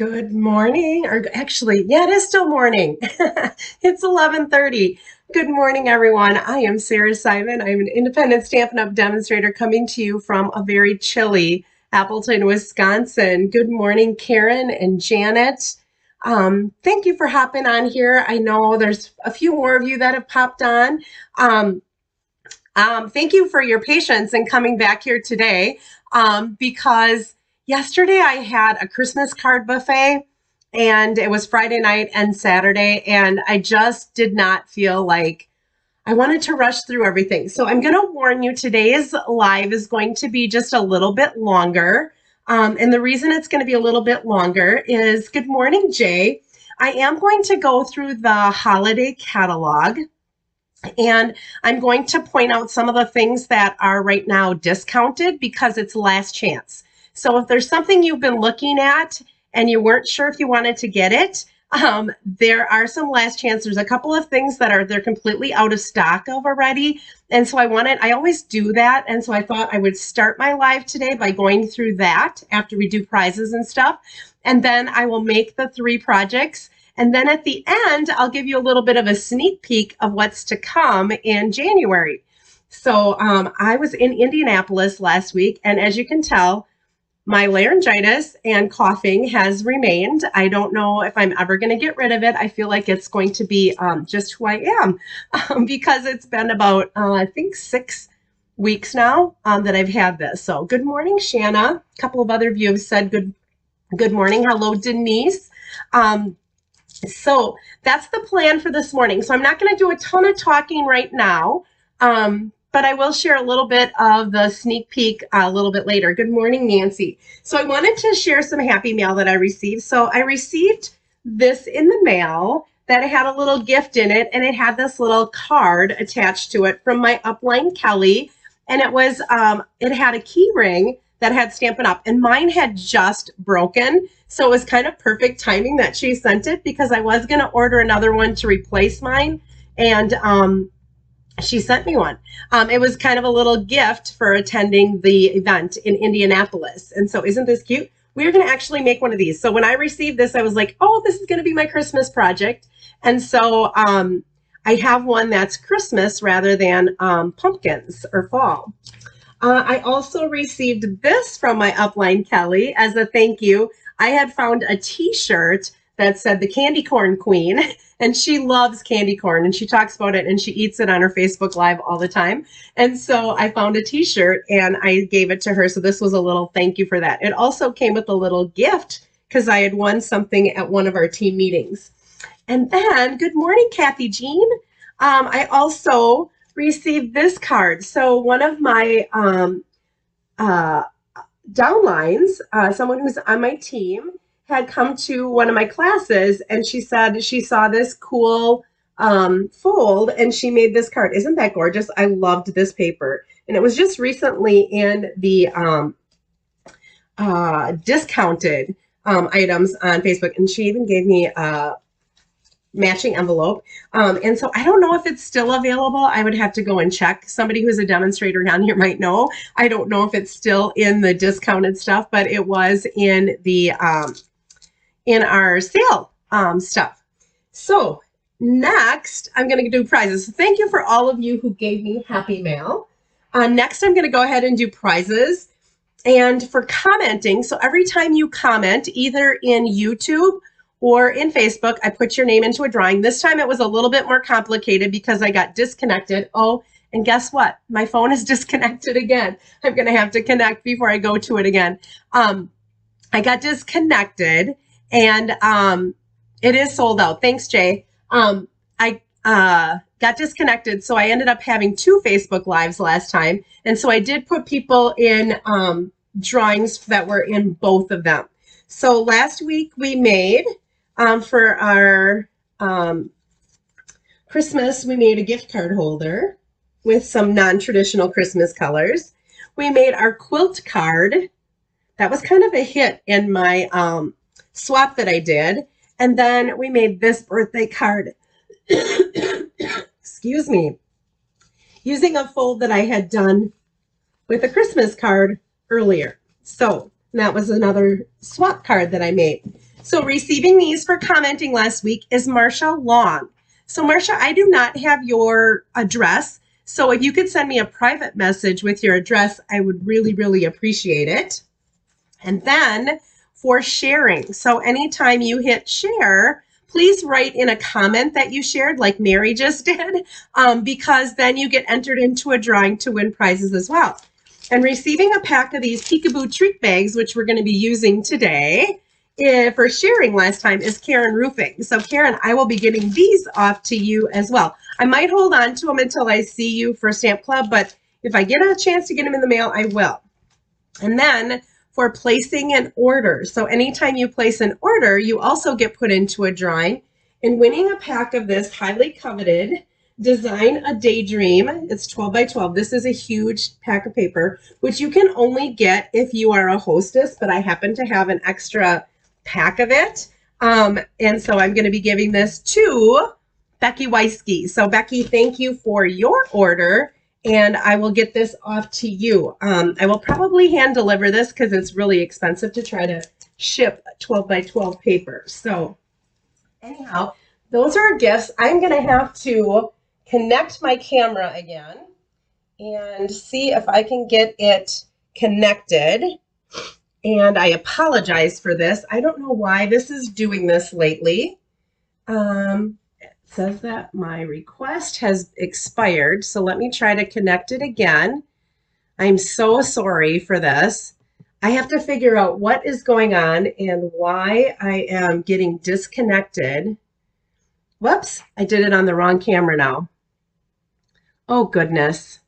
Good morning, or actually, yeah, it is still morning. It's 11:30. Good morning, everyone. I am Sarah Simon. I'm an independent Stampin' Up! Demonstrator coming to you from a very chilly Appleton, Wisconsin. Good morning, Karen and Janet. Thank you for hopping on here. I know there's a few more of you that have popped on. Um, Thank you for your patience in coming back here today because yesterday I had a Christmas card buffet and it was Friday night and Saturday, and I just did not feel like I wanted to rush through everything. So I'm going to warn you, today's live is going to be just a little bit longer. And the reason it's going to be a little bit longer is, good morning, Jay. I am going to go through the holiday catalog. And I'm going to point out some of the things that are right now discounted because it's last chance. So if there's something you've been looking at and you weren't sure if you wanted to get it, there are some last chance. There's a couple of things that they're completely out of stock of already. And so I always do that. And so I thought I would start my live today by going through that after we do prizes and stuff. And then I will make the 3 projects. And then at the end, I'll give you a little bit of a sneak peek of what's to come in January. So I was in Indianapolis last week, and as you can tell, my laryngitis and coughing has remained. I don't know if I'm ever going to get rid of it. I feel like it's going to be just who I am because it's been about, I think, 6 weeks now that I've had this. So good morning, Shanna. A couple of other of you have said good morning. Hello, Denise. So that's the plan for this morning. So I'm not going to do a ton of talking right now, but I will share a little bit of the sneak peek a little bit later. Good morning, Nancy. So I wanted to share some happy mail that I received. So I received this in the mail that had a little gift in it, and it had this little card attached to it from my upline, Kelly. And it had a key ring that had Stampin' Up! And mine had just broken. So it was kind of perfect timing that she sent it because I was going to order another one to replace mine. And she sent me one. It was kind of a little gift for attending the event in Indianapolis. And so isn't this cute? We're going to actually make one of these. So when I received this, I was like, oh, this is going to be my Christmas project. And so I have one that's Christmas rather than pumpkins or fall. I also received this from my upline, Kelly, as a thank you. I had found a t-shirt that said the Candy Corn Queen, and she loves candy corn, and she talks about it, and she eats it on her Facebook Live all the time. And so I found a t-shirt, and I gave it to her. So this was a little thank you for that. It also came with a little gift because I had won something at one of our team meetings. And then, good morning, Kathy Jean. I also received this card. So one of my downlines, someone who's on my team, had come to one of my classes, and she said she saw this cool fold, and she made this card. Isn't that gorgeous? I loved this paper. And it was just recently in the discounted items on Facebook, and she even gave me a matching envelope. And so I don't know if it's still available. I would have to go and check. Somebody who's a demonstrator down here might know. I don't know if it's still in the discounted stuff, but it was in the in our sale stuff. So next, I'm going to do prizes. So thank you for all of you who gave me happy mail. Next, I'm going to go ahead and do prizes. And for commenting, so every time you comment, either in YouTube or in Facebook, I put your name into a drawing. This time it was a little bit more complicated because I got disconnected. Oh, and guess what? My phone is disconnected again. I'm going to have to connect before I go to it again. I got disconnected, and it is sold out. Thanks, Jay. I got disconnected, so I ended up having 2 Facebook Lives last time. And so I did put people in drawings that were in both of them. So last week we made, for our Christmas, we made a gift card holder with some non-traditional Christmas colors. We made our quilt card. That was kind of a hit in my swap that I did. And then we made this birthday card, excuse me, using a fold that I had done with a Christmas card earlier. So that was another swap card that I made. So receiving these for commenting last week is Marsha Long. So Marsha, I do not have your address. So if you could send me a private message with your address, I would really, really appreciate it. And then for sharing. So anytime you hit share, please write in a comment that you shared like Mary just did, because then you get entered into a drawing to win prizes as well. And receiving a pack of these Peekaboo Treat Bags, which we're going to be using today for sharing last time, is Karen Roofing. So Karen, I will be getting these off to you as well. I might hold on to them until I see you for Stamp Club, but if I get a chance to get them in the mail, I will. And then for placing an order. So anytime you place an order, you also get put into a drawing. And winning a pack of this highly coveted Design a Daydream, it's 12 by 12. This is a huge pack of paper, which you can only get if you are a hostess, but I happen to have an extra pack of it. And so I'm going to be giving this to Becky Weisky. So Becky, thank you for your order. And I will get this off to you. I will probably hand deliver this because it's really expensive to try to ship 12 by 12 paper. So anyhow, those are gifts. I'm going to have to connect my camera again and see if I can get it connected. And I apologize for this. I don't know why this is doing this lately. It says that my request has expired. So let me try to connect it again. I'm so sorry for this. I have to figure out what is going on and why I am getting disconnected. Whoops, I did it on the wrong camera now. Oh, goodness.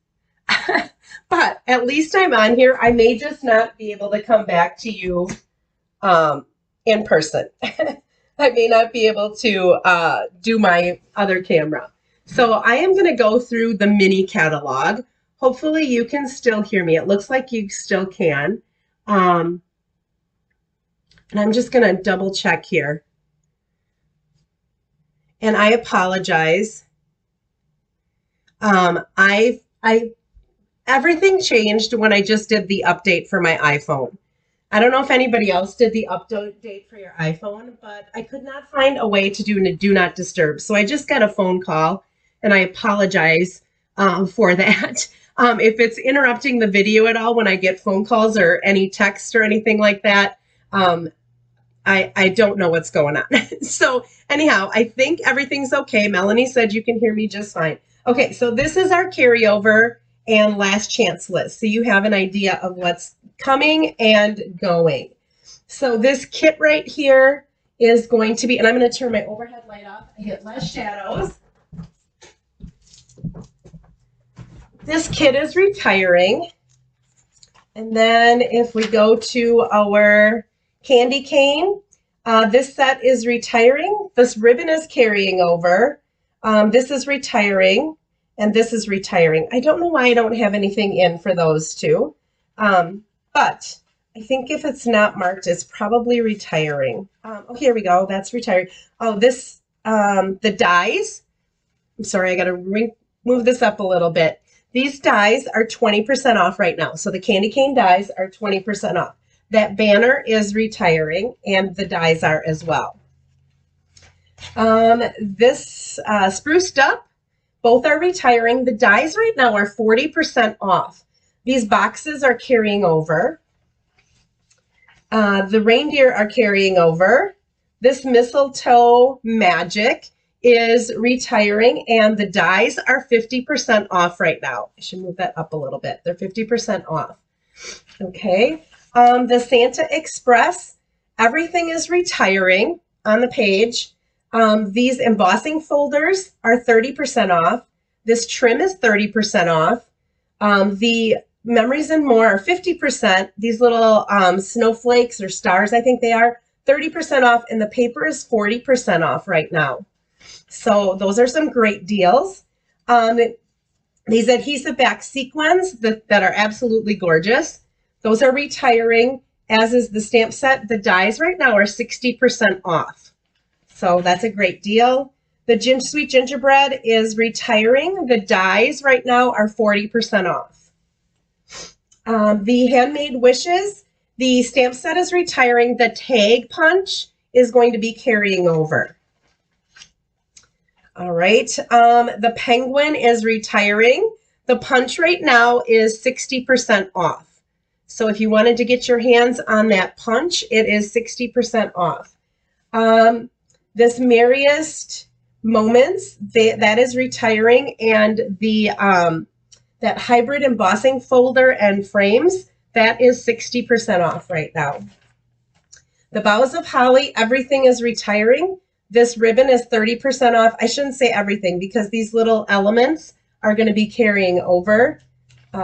But at least I'm on here. I may just not be able to come back to you in person. I may not be able to do my other camera. So I am going to go through the mini catalog. Hopefully you can still hear me. It looks like you still can. And I'm just going to double check here. And I apologize. Everything changed when I just did the update for my iPhone. I don't know if anybody else did the update for your iPhone, but I could not find a way to do not disturb. So I just got a phone call, and I apologize for that. If it's interrupting the video at all when I get phone calls or any text or anything like that, I don't know what's going on. So anyhow, I think everything's okay. Melanie said you can hear me just fine. Okay, so this is our carryover and last chance list. So you have an idea of what's coming and going. So this kit right here is going to be, and I'm going to turn my overhead light off. I get less shadows. This kit is retiring. And then if we go to our candy cane, this set is retiring. This ribbon is carrying over. This is retiring. And this is retiring. I don't know why I don't have anything in for those two. But I think if it's not marked, it's probably retiring. Oh, here we go. That's retiring. Oh, this, the dies. I'm sorry, I got to move this up a little bit. These dies are 20% off right now. So the candy cane dies are 20% off. That banner is retiring, and the dies are as well. This spruced up, both are retiring. The dies right now are 40% off. These boxes are carrying over. The reindeer are carrying over. This mistletoe magic is retiring, and the dies are 50% off right now. I should move that up a little bit. They're 50% off. Okay. The Santa Express, everything is retiring on the page. These embossing folders are 30% off. This trim is 30% off. The Memories and More are 50%. These little snowflakes or stars, I think they are, 30% off. And the paper is 40% off right now. So those are some great deals. These adhesive back sequins that are absolutely gorgeous. Those are retiring, as is the stamp set. The dies right now are 60% off. So that's a great deal. The Sweet Gingerbread is retiring. The dies right now are 40% off. The Handmade Wishes, the stamp set is retiring. The Tag Punch is going to be carrying over. All right, the penguin is retiring. The punch right now is 60% off. So if you wanted to get your hands on that punch, it is 60% off. This Merriest Moments, that is retiring, and the that hybrid embossing folder and frames, that is 60% off right now. The Boughs of Holly, everything is retiring. This ribbon is 30% off. I shouldn't say everything because these little elements are going to be carrying over.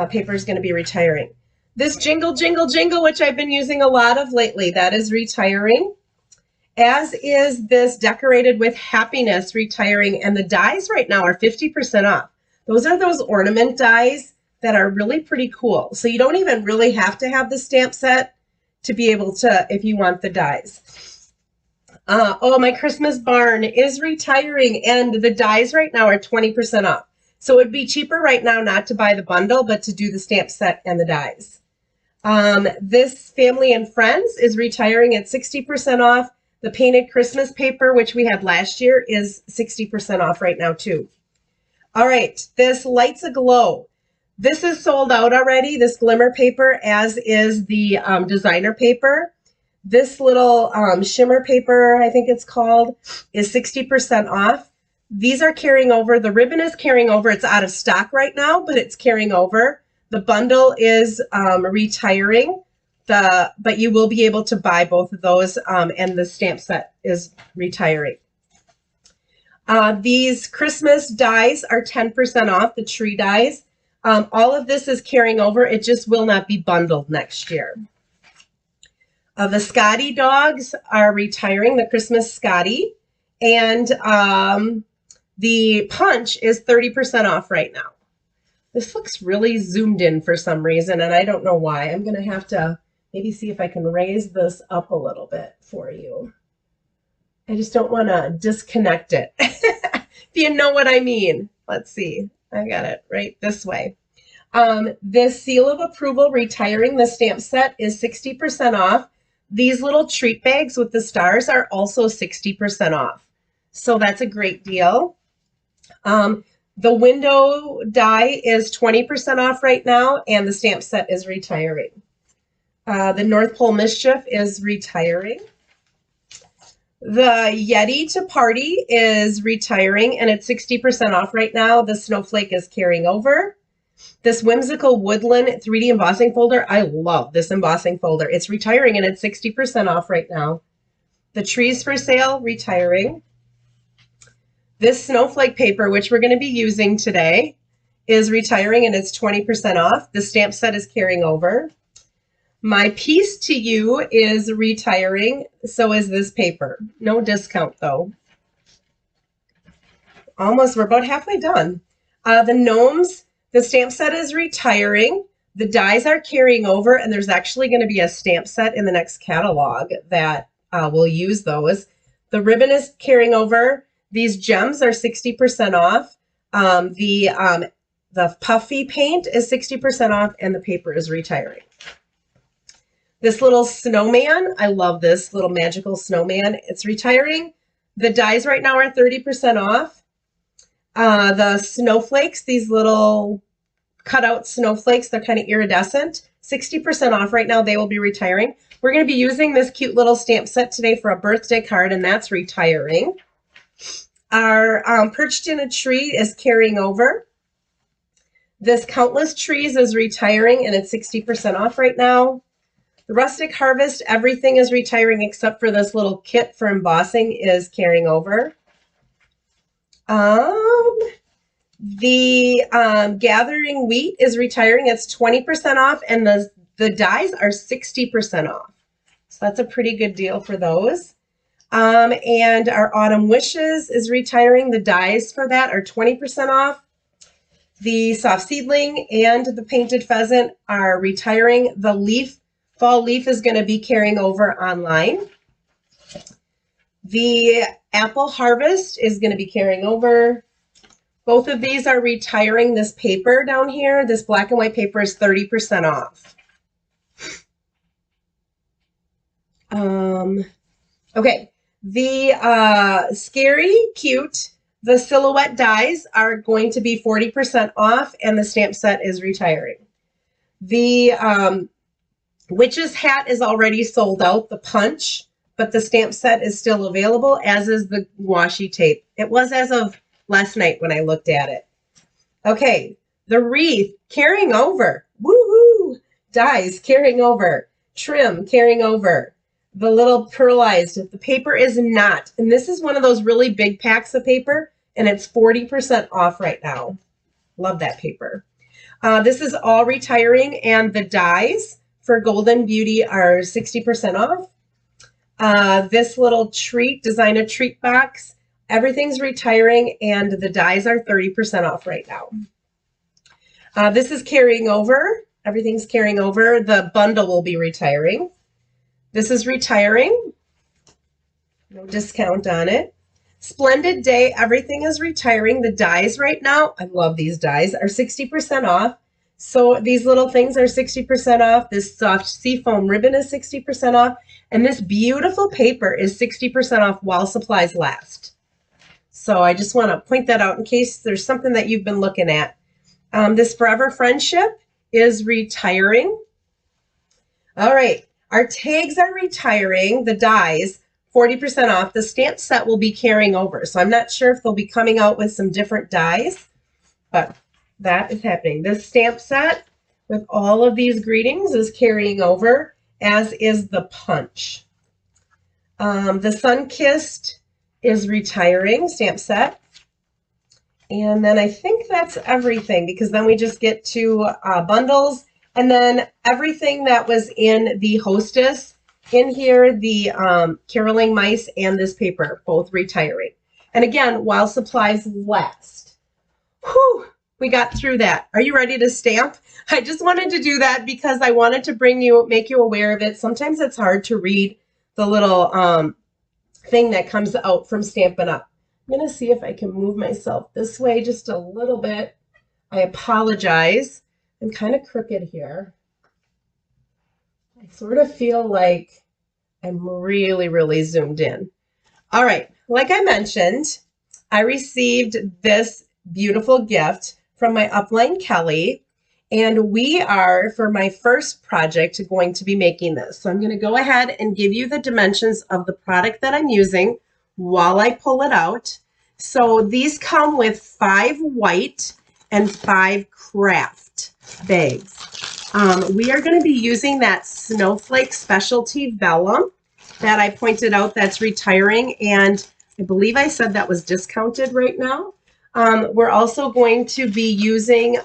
Paper is going to be retiring. This Jingle, Jingle, Jingle, which I've been using a lot of lately, that is retiring. As is this Decorated with Happiness retiring. And the dies right now are 50% off. Those are those ornament dies that are really pretty cool. So you don't even really have to have the stamp set to be able to, if you want the dies. Oh, my Christmas barn is retiring, and the dies right now are 20% off. So it'd be cheaper right now not to buy the bundle, but to do the stamp set and the dies. This Family and Friends is retiring at 60% off. The painted Christmas paper, which we had last year, is 60% off right now too. All right, this Lights Aglow. This is sold out already, this glimmer paper, as is the designer paper. This little shimmer paper, I think it's called, is 60% off. These are carrying over. The ribbon is carrying over. It's out of stock right now, but it's carrying over. The bundle is retiring, but you will be able to buy both of those, and the stamp set is retiring. These Christmas dies are 10% off, the tree dies. All of this is carrying over. It just will not be bundled next year. The Scotty dogs are retiring, the Christmas Scotty, and the punch is 30% off right now. This looks really zoomed in for some reason, and I don't know why. I'm going to have to maybe see if I can raise this up a little bit for you. I just don't want to disconnect it. If you know what I mean. Let's see. I got it right this way. This Seal of Approval retiring, the stamp set, is 60% off. These little treat bags with the stars are also 60% off. So that's a great deal. The window die is 20% off right now, and the stamp set is retiring. The North Pole Mischief is retiring. The Yeti to Party is retiring, and it's 60% off right now. The Snowflake is carrying over. This Whimsical Woodland 3D embossing folder, I love this embossing folder. It's retiring, and it's 60% off right now. The Trees for Sale, retiring. This Snowflake paper, which we're going to be using today, is retiring, and it's 20% off. The stamp set is carrying over. My Piece to You is retiring. So is this paper. No discount, though. Almost, we're about halfway done. The Gnomes, the stamp set is retiring. The dies are carrying over, and there's actually going to be a stamp set in the next catalog that will use those. The ribbon is carrying over. These gems are 60% off. The puffy paint is 60% off, and the paper is retiring. This little snowman, I love this little magical snowman. It's retiring. The dies right now are 30% off. The snowflakes, these little cutout snowflakes, they're kind of iridescent. 60% off right now. They will be retiring. We're going to be using this cute little stamp set today for a birthday card, and that's retiring. Our Perched in a Tree is carrying over. This Countless Trees is retiring, and it's 60% off right now. The Rustic Harvest, everything is retiring except for this little kit for embossing is carrying over. The Gathering Wheat is retiring. It's 20% off, and the dies are 60% off. So that's a pretty good deal for those. And our Autumn Wishes is retiring. The dies for that are 20% off. The Soft Seedling and the Painted Pheasant are retiring. The Fall Leaf is going to be carrying over online. The Apple Harvest is going to be carrying over. Both of these are retiring. This paper down here, this black and white paper, is 30% off. Okay, The Scary Cute, the silhouette dies are going to be 40% off, and the stamp set is retiring. The Witch's Hat is already sold out, the punch, but the stamp set is still available, as is the washi tape. It was as of last night when I looked at it. Okay, the wreath carrying over. Woohoo! Dies carrying over. Trim carrying over. The little pearlized, the paper is not. And this is one of those really big packs of paper, and it's 40% off right now. Love that paper. This is all retiring, and the dies for Golden Beauty are 60% off. This little treat, design a treat box, everything's retiring, and the dies are 30% off right now. This is carrying over. Everything's carrying over. The bundle will be retiring. This is retiring. No discount on it. Splendid Day, everything is retiring. The dies right now, I love these dies, are 60% off. So these little things are 60% off. This soft seafoam ribbon is 60% off. And this beautiful paper is 60% off while supplies last. So I just want to point that out in case there's something that you've been looking at. This Forever Friendship is retiring. All right. Our tags are retiring, the dies, 40% off. The stamp set will be carrying over. So I'm not sure if they'll be coming out with some different dies, but that is happening. This stamp set with all of these greetings is carrying over, as is the punch. The Sunkissed is retiring, stamp set. And then I think that's everything, because then we just get to bundles. And then everything that was in the Hostess, in here, the caroling mice and this paper, both retiring. And again, while supplies last. Whew, we got through that. Are you ready to stamp? I just wanted to do that because I wanted to make you aware of it. Sometimes it's hard to read the little thing that comes out from Stampin' Up. I'm going to see if I can move myself this way just a little bit. I apologize. I'm kind of crooked here. I sort of feel like I'm really, really zoomed in. All right, like I mentioned, I received this beautiful gift from my upline, Kelly, and we are, for my first project, going to be making this. So I'm going to go ahead and give you the dimensions of the product that I'm using while I pull it out. So these come with 5 white and 5 craft bags. We are going to be using that Snowflake Specialty Vellum that I pointed out that's retiring, and I believe I said that was discounted right now. We're also going to be using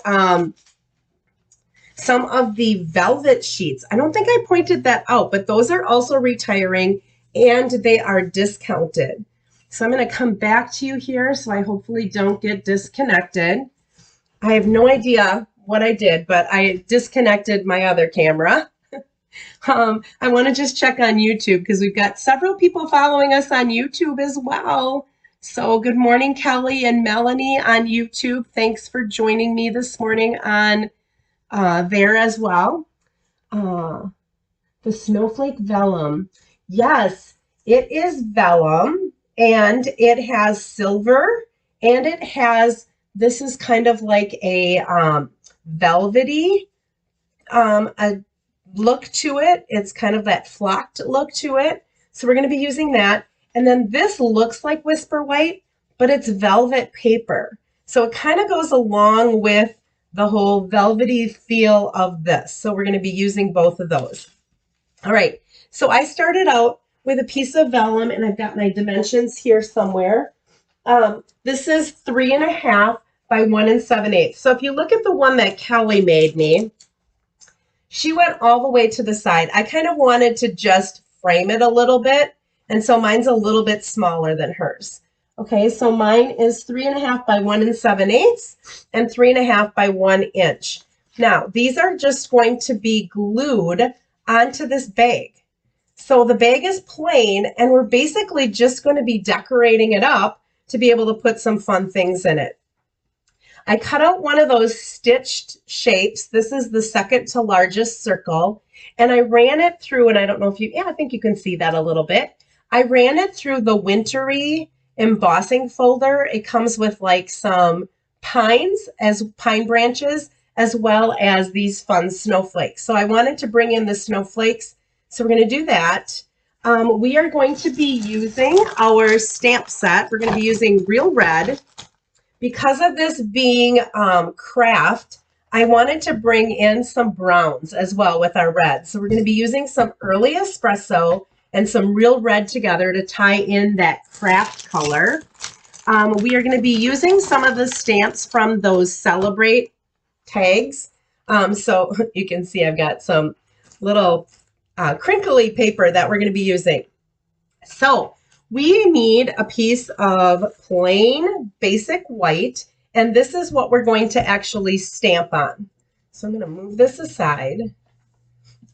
some of the velvet sheets. I don't think I pointed that out, but those are also retiring, and they are discounted. So I'm going to come back to you here so I hopefully don't get disconnected. I have no idea what I did, but I disconnected my other camera. I want to just check on YouTube because we've got several people following us on YouTube as well. So good morning, Kelly and Melanie on YouTube. Thanks for joining me this morning on there as well. The Snowflake Vellum. Yes, it is vellum, and it has silver, and it has, this is kind of like a velvety a look to it. It's kind of that flocked look to it. So we're going to be using that. And then this looks like Whisper White, but it's velvet paper. So it kind of goes along with the whole velvety feel of this. So we're going to be using both of those. All right. So I started out with a piece of vellum, and I've got my dimensions here somewhere. This is 3.5 by 1 7/8. So if you look at the one that Kelly made me, she went all the way to the side. I kind of wanted to just frame it a little bit, and so mine's a little bit smaller than hers. Okay, so mine is 3.5 by 1 7/8 and 3.5 by 1 inch. Now, these are just going to be glued onto this bag. So the bag is plain, and we're basically just going to be decorating it up to be able to put some fun things in it. I cut out one of those stitched shapes. This is the second to largest circle, and I ran it through, and I don't know if you, yeah, I think you can see that a little bit. I ran it through the wintry embossing folder. It comes with like some pine branches, as well as these fun snowflakes. So I wanted to bring in the snowflakes. So we're going to do that. We are going to be using our stamp set. We're going to be using Real Red. Because of this being craft, I wanted to bring in some browns as well with our red. So we're going to be using some early espresso and some Real Red together to tie in that craft color. We are going to be using some of the stamps from those Celebrate tags. So you can see I've got some little crinkly paper that we're going to be using. So we need a piece of plain basic white, and this is what we're going to actually stamp on. So I'm going to move this aside,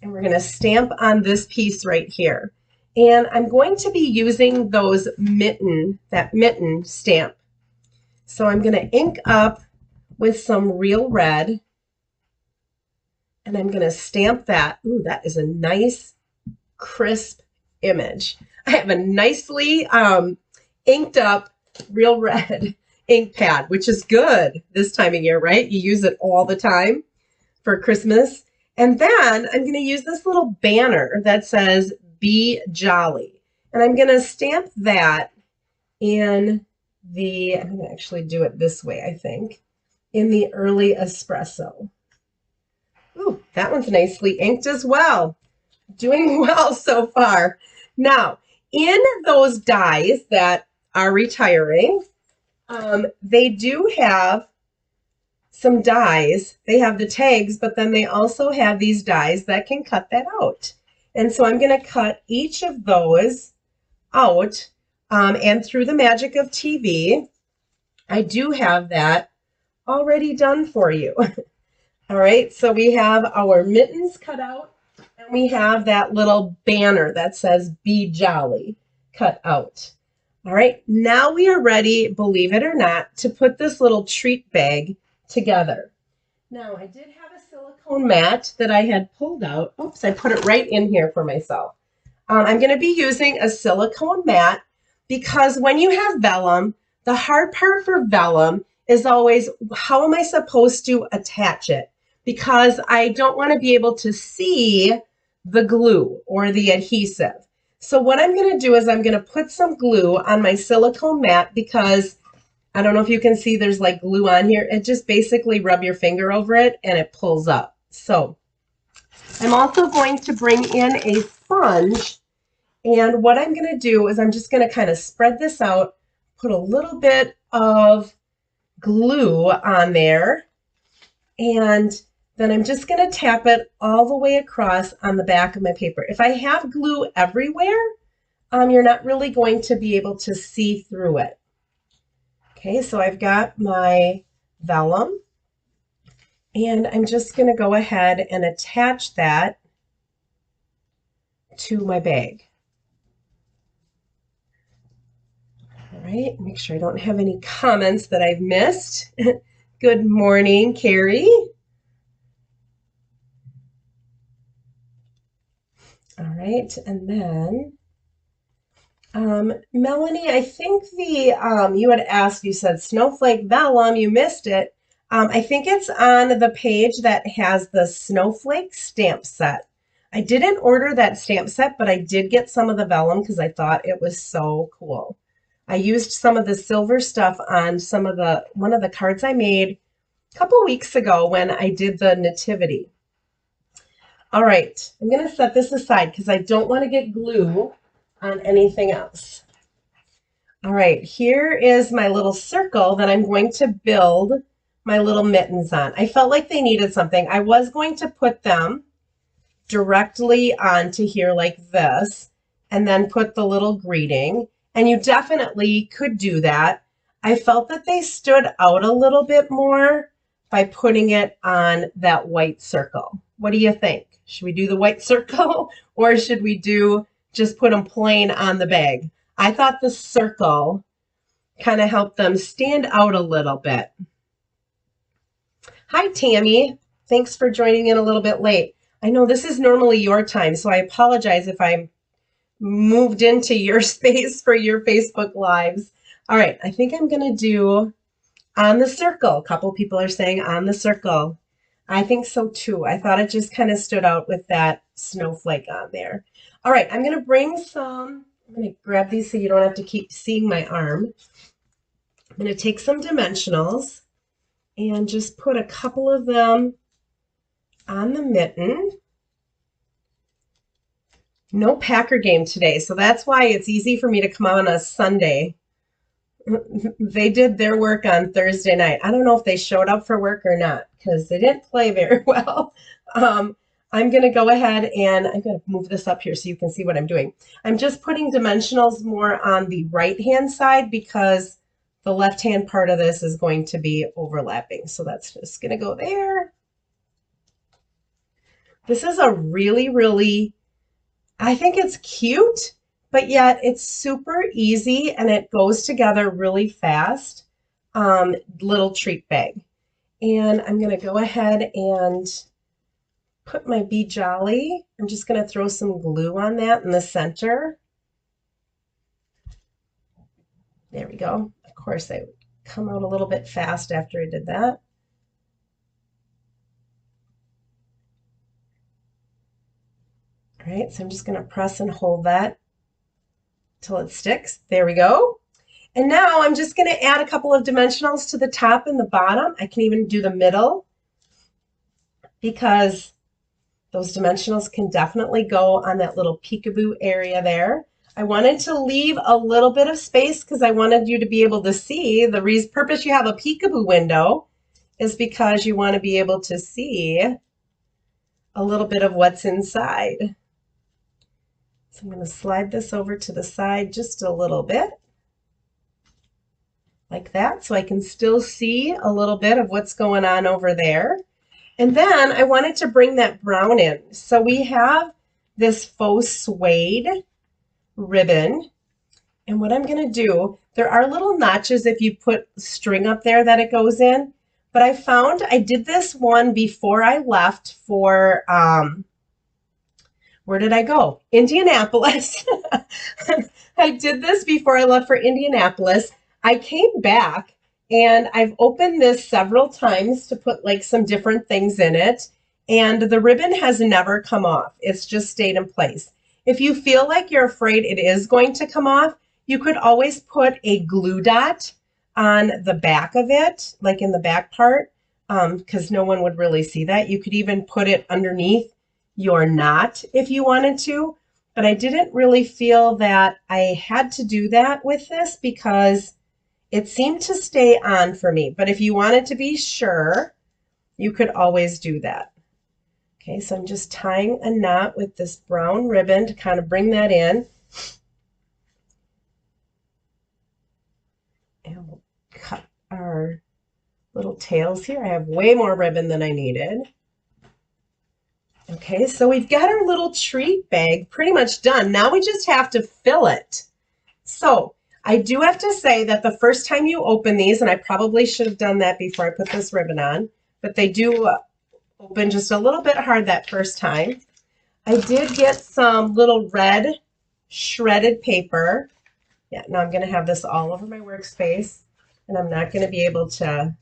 and we're going to stamp on this piece right here. And I'm going to be using those mitten stamp. So I'm going to ink up with some Real Red, and I'm going to stamp that. Ooh, that is a nice, crisp image. I have a nicely inked up Real Red ink pad, which is good this time of year, right? You use it all the time for Christmas. And then I'm going to use this little banner that says Be Jolly. And I'm going to stamp that in the, I'm going to actually do it this way, I think, in the early espresso. Ooh, that one's nicely inked as well. Doing well so far. Now, in those dies that are retiring, they do have some dies. They have the tags, but then they also have these dies that can cut that out. And so I'm going to cut each of those out, and through the magic of TV, I do have that already done for you. All right, so we have our mittens cut out, and we have that little banner that says Be Jolly cut out. All right, now we are ready, believe it or not, to put this little treat bag together. Now, I did have a silicone mat that I had pulled out. Oops, I put it right in here for myself. I'm going to be using a silicone mat because when you have vellum, the hard part for vellum is always, how am I supposed to attach it? Because I don't want to be able to see the glue or the adhesive. So what I'm going to do is I'm going to put some glue on my silicone mat because I don't know if you can see there's like glue on here. It just basically rub your finger over it and it pulls up. So I'm also going to bring in a sponge, and what I'm going to do is I'm just going to kind of spread this out, put a little bit of glue on there, and then I'm just going to tap it all the way across on the back of my paper. If I have glue everywhere, you're not really going to be able to see through it. Okay, so I've got my vellum, and I'm just going to go ahead and attach that to my bag. All right, make sure I don't have any comments that I've missed. Good morning, Carrie. All right, and then Melanie, I think the you had asked, you said snowflake vellum, you missed it. I think it's on the page that has the snowflake stamp set. I didn't order that stamp set, but I did get some of the vellum because I thought it was so cool. I used some of the silver stuff on one of the cards I made a couple weeks ago when I did the nativity. All right, I'm going to set this aside because I don't want to get glue on anything else. All right, here is my little circle that I'm going to build my little mittens on. I felt like they needed something. I was going to put them directly onto here like this and then put the little greeting, and you definitely could do that. I felt that they stood out a little bit more by putting it on that white circle. What do you think? Should we do the white circle or should we just put them plain on the bag? I thought the circle kind of helped them stand out a little bit. Hi, Tammy. Thanks for joining in a little bit late. I know this is normally your time, so I apologize if I'm moved into your space for your Facebook Lives. All right, I think I'm going to do on the circle. A couple people are saying on the circle. I think so too. I thought it just kind of stood out with that snowflake on there. All right, I'm going to bring some, I'm going to grab these so you don't have to keep seeing my arm. I'm going to take some dimensionals and just put a couple of them on the mitten. No Packer game today, so that's why it's easy for me to come on a Sunday. They did their work on Thursday night. I don't know if they showed up for work or not because they didn't play very well. I'm going to go ahead and I'm going to move this up here so you can see what I'm doing. I'm just putting dimensionals more on the right-hand side because the left-hand part of this is going to be overlapping. So that's just going to go there. This is a really, I think it's cute, but yet it's super easy and it goes together really fast. Little treat bag. And I'm going to go ahead and put my Be Jolly. I'm just going to throw some glue on that in the center. There we go. Of course, I would come out a little bit fast after I did that. All right, so I'm just going to press and hold that till it sticks. There we go. And now I'm just going to add a couple of dimensionals to the top and the bottom. I can even do the middle because those dimensionals can definitely go on that little peekaboo area there. I wanted to leave a little bit of space because I wanted you to be able to see. The purpose you have a peekaboo window is because you want to be able to see a little bit of what's inside. So I'm going to slide this over to the side just a little bit, like that, so I can still see a little bit of what's going on over there. And then I wanted to bring that brown in. So we have this faux suede ribbon. And what I'm going to do, there are little notches if you put string up there that it goes in. But I found I did this one before I left for, where did I go? Indianapolis. I did this before I left for Indianapolis. I came back and I've opened this several times to put like some different things in it. And the ribbon has never come off. It's just stayed in place. If you feel like you're afraid it is going to come off, you could always put a glue dot on the back of it, like in the back part, because no one would really see that. You could even put it underneath your knot if you wanted to, but I didn't really feel that I had to do that with this because it seemed to stay on for me. But if you wanted to be sure, you could always do that. Okay, so I'm just tying a knot with this brown ribbon to kind of bring that in. And we'll cut our little tails here. I have way more ribbon than I needed. Okay, so we've got our little treat bag pretty much done. Now we just have to fill it. So I do have to say that the first time you open these, and I probably should have done that before I put this ribbon on, but they do open just a little bit hard that first time. I did get some little red shredded paper. Yeah, now I'm going to have this all over my workspace, and I'm not going to be able to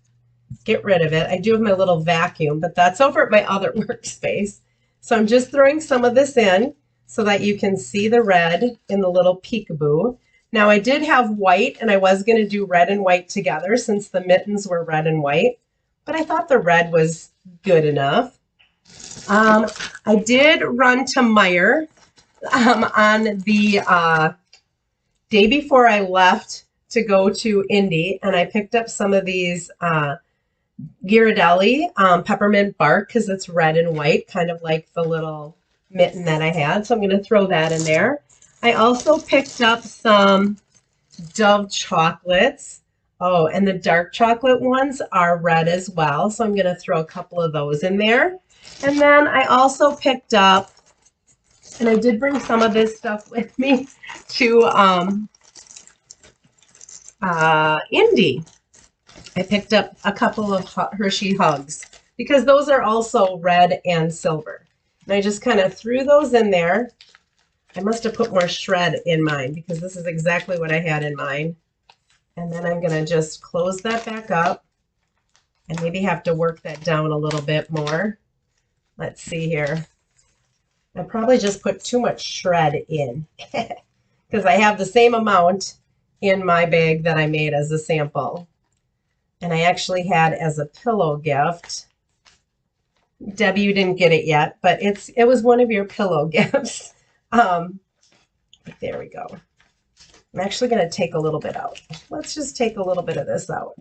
get rid of it. I do have my little vacuum, but that's over at my other workspace. So I'm just throwing some of this in so that you can see the red in the little peekaboo. Now I did have white, and I was going to do red and white together since the mittens were red and white, but I thought the red was good enough. I did run to Meijer on the day before I left to go to Indy, and I picked up some of these Ghirardelli peppermint bark because it's red and white, kind of like the little mitten that I had. So I'm going to throw that in there. I also picked up some Dove chocolates. Oh, and the dark chocolate ones are red as well. So I'm going to throw a couple of those in there. And then I also picked up, and I did bring some of this stuff with me to Indy. I picked up a couple of Hershey Hugs because those are also red and silver. And I just kind of threw those in there. I must have put more shred in mine because this is exactly what I had in mine. And then I'm going to just close that back up and maybe have to work that down a little bit more. Let's see here. I probably just put too much shred in because I have the same amount in my bag that I made as a sample. And I actually had as a pillow gift. Debbie, you didn't get it yet, but it was one of your pillow gifts. There we go. I'm actually going to take a little bit out. Let's just take a little bit of this out.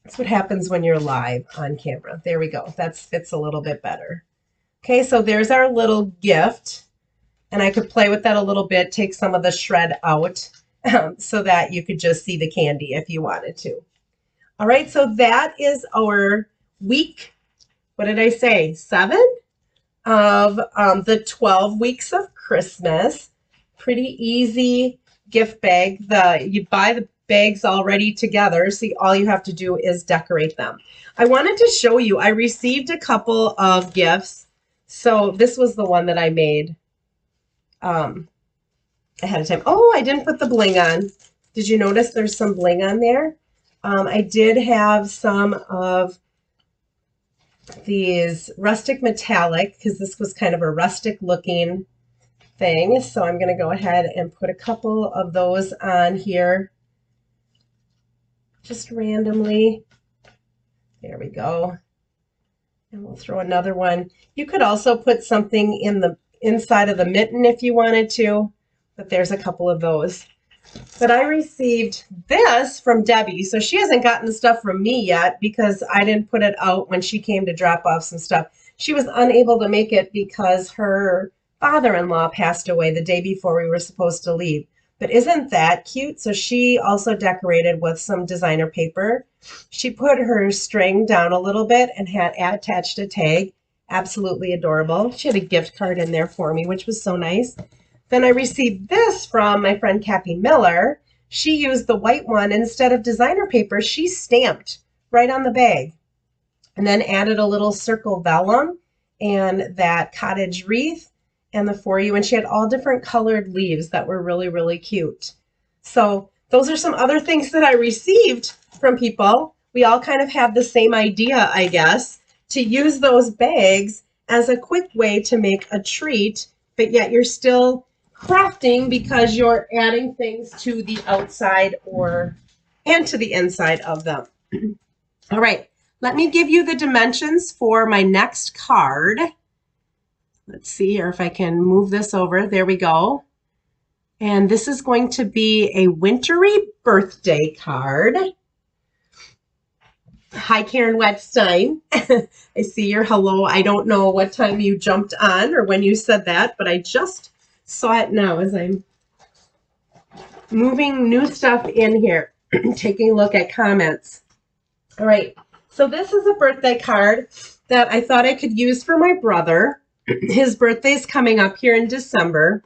That's what happens when you're live on camera. There we go. That fits a little bit better. Okay, so there's our little gift. And I could play with that a little bit, take some of the shred out so that you could just see the candy if you wanted to. All right, so that is our week, what did I say, 7 of the 12 weeks of Christmas. Pretty easy gift bag. You buy the bags already together, so all you have to do is decorate them. I wanted to show you, I received a couple of gifts. So this was the one that I made ahead of time. Oh, I didn't put the bling on. Did you notice there's some bling on there? I did have some of these rustic metallic because this was kind of a rustic looking thing. So I'm going to go ahead and put a couple of those on here just randomly. There we go. And we'll throw another one. You could also put something in the inside of the mitten if you wanted to, but there's a couple of those. But I received this from Debbie, so she hasn't gotten the stuff from me yet because I didn't put it out when she came to drop off some stuff. She was unable to make it because her father-in-law passed away the day before we were supposed to leave. But isn't that cute? So she also decorated with some designer paper. She put her string down a little bit and had attached a tag. Absolutely adorable. She had a gift card in there for me, which was so nice. Then I received this from my friend Kathy Miller. She used the white one instead of designer paper. She stamped right on the bag and then added a little circle vellum and that cottage wreath and the for you. And she had all different colored leaves that were really, really cute. So those are some other things that I received from people. We all kind of have the same idea, I guess, to use those bags as a quick way to make a treat, but yet you're still crafting because you're adding things to the outside and to the inside of them. All right, let me give you the dimensions for my next card. Let's see here if I can move this over. There we go. And this is going to be a wintry birthday card. Hi, Karen Wettstein. I see your hello. I don't know what time you jumped on or when you said that, but I just saw it now as I'm moving new stuff in here, taking a look at comments. All right, so this is a birthday card that I thought I could use for my brother. His birthday's coming up here in December,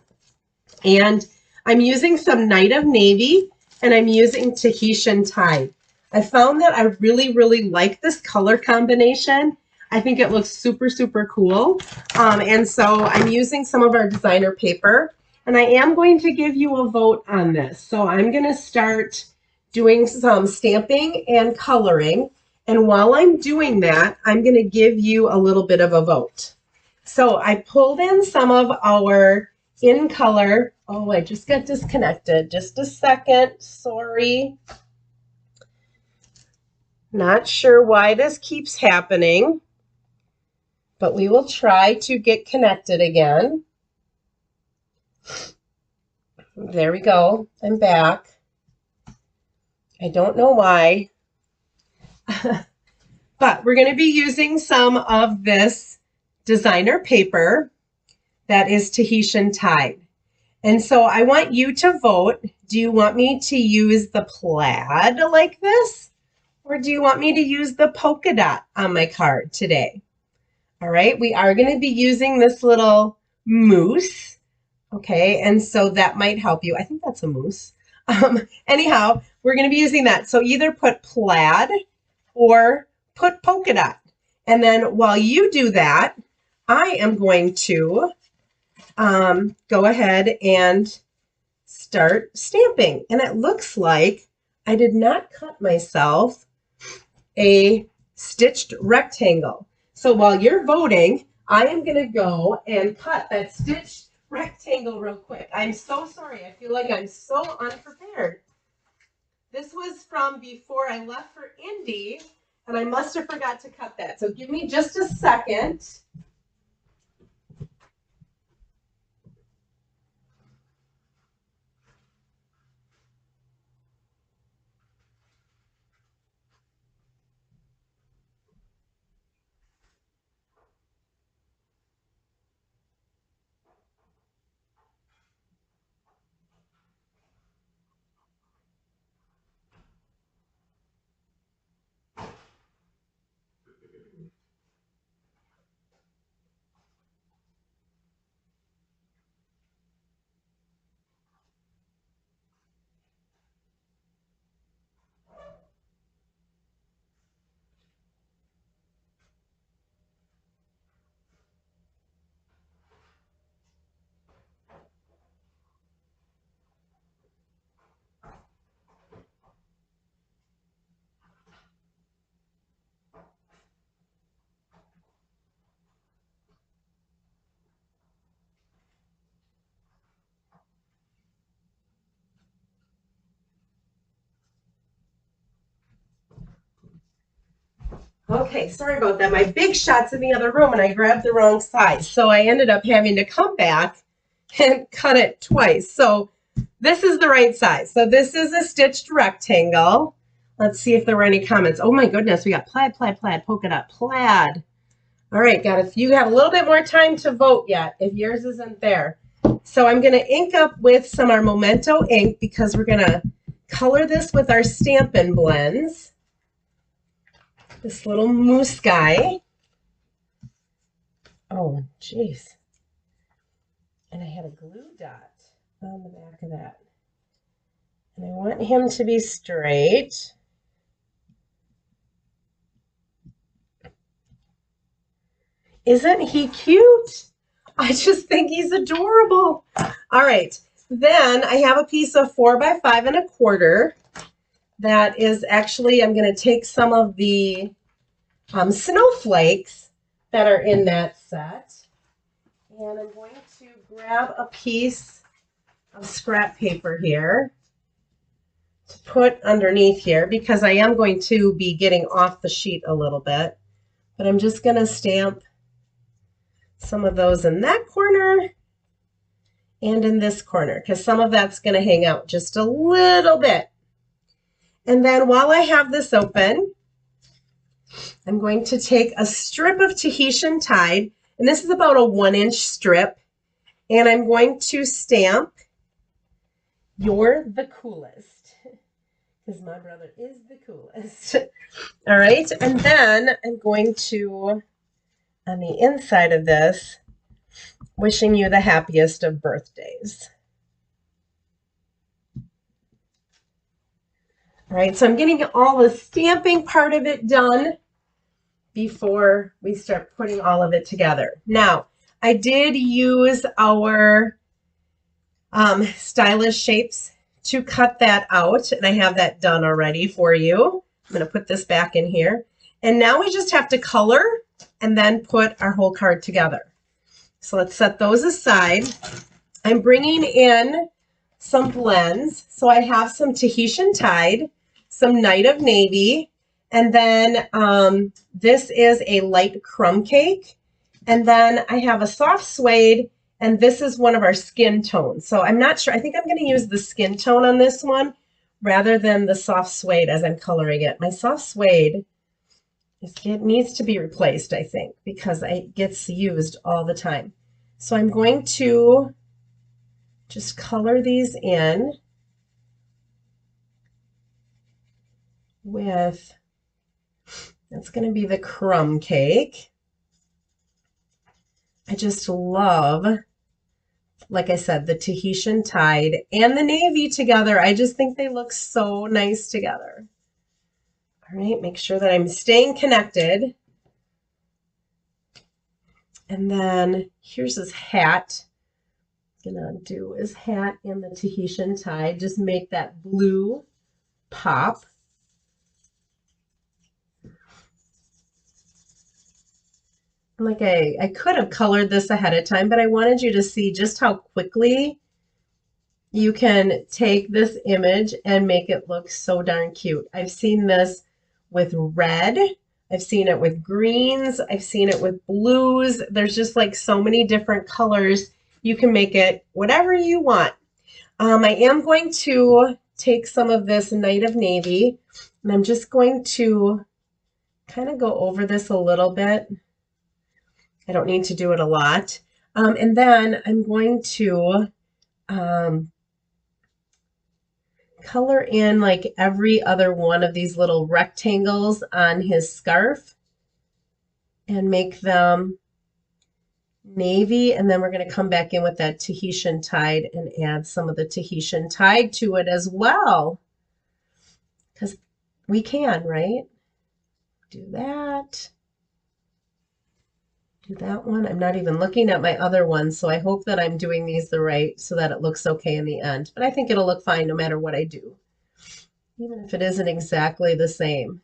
and I'm using some Night of Navy, and I'm using Tahitian Tide. I found that I really, really like this color combination. I think it looks super, super cool. And so I'm using some of our designer paper, and I am going to give you a vote on this. So I'm going to start doing some stamping and coloring. And while I'm doing that, I'm going to give you a little bit of a vote. So I pulled in some of our in color. Oh, I just got disconnected. Just a second. Sorry. Not sure why this keeps happening, but we will try to get connected again. There we go. I'm back. I don't know why, but we're going to be using some of this designer paper that is Tahitian Tide. And so I want you to vote. Do you want me to use the plaid like this? Or do you want me to use the polka dot on my card today? All right, we are going to be using this little moose. Okay, and so that might help you. I think that's a moose. Anyhow, we're going to be using that. So either put plaid or put polka dot. And then while you do that, I am going to go ahead and start stamping. And it looks like I did not cut myself a stitched rectangle. So while you're voting, I am going to go and cut that stitched rectangle real quick. I'm so sorry. I feel like I'm so unprepared. This was from before I left for Indy, and I must have forgot to cut that. So give me just a second. Okay, sorry about that. My big shot's in the other room and I grabbed the wrong size. So I ended up having to come back and cut it twice. So this is the right size. So this is a stitched rectangle. Let's see if there were any comments. Oh my goodness, we got plaid, plaid, plaid, polka dot, plaid. All right, you have a little bit more time to vote yet if yours isn't there. So I'm going to ink up with some our Memento ink because we're going to color this with our Stampin' Blends. This little moose guy. Oh, geez. And I had a glue dot on the back of that. And I want him to be straight. Isn't he cute? I just think he's adorable. All right. Then I have a piece of 4 by 5 1/4. That is actually, I'm going to take some of the snowflakes that are in that set. And I'm going to grab a piece of scrap paper here to put underneath here because I am going to be getting off the sheet a little bit. But I'm just going to stamp some of those in that corner and in this corner because some of that's going to hang out just a little bit. And then while I have this open, I'm going to take a strip of Tahitian Tide, and this is about a 1-inch strip, and I'm going to stamp "You're the coolest," because my brother is the coolest. All right, and then I'm going to, on the inside of this, wishing you the happiest of birthdays. All right, so I'm getting all the stamping part of it done before we start putting all of it together. Now, I did use our stylish shapes to cut that out, and I have that done already for you. I'm going to put this back in here. And now we just have to color and then put our whole card together. So let's set those aside. I'm bringing in some blends. So I have some Tahitian Tide, some Night of Navy, and then this is a light crumb cake. And then I have a soft suede, and this is one of our skin tones. So I'm not sure. I think I'm going to use the skin tone on this one rather than the soft suede as I'm coloring it. My soft suede, it needs to be replaced, I think, because it gets used all the time. So I'm going to just color these in with, that's going to be the crumb cake. I just love, like I said, the Tahitian Tide and the navy together. I just think they look so nice together. All right, make sure that I'm staying connected. And then here's his hat. Gonna do his hat in the Tahitian tie. Just make that blue pop. Like I could have colored this ahead of time, but I wanted you to see just how quickly you can take this image and make it look so darn cute. I've seen this with red. I've seen it with greens. I've seen it with blues. There's just like so many different colors. You can make it whatever you want. I am going to take some of this Night of Navy, and I'm just going to kind of go over this a little bit. I don't need to do it a lot. And then I'm going to color in like every other one of these little rectangles on his scarf and make them navy. And then we're going to come back in with that Tahitian tide and add some of the Tahitian tide to it as well. Because we can, right? Do that. Do that one. I'm not even looking at my other ones, so I hope that I'm doing these the right so that it looks okay in the end. But I think it'll look fine no matter what I do, even if it isn't exactly the same.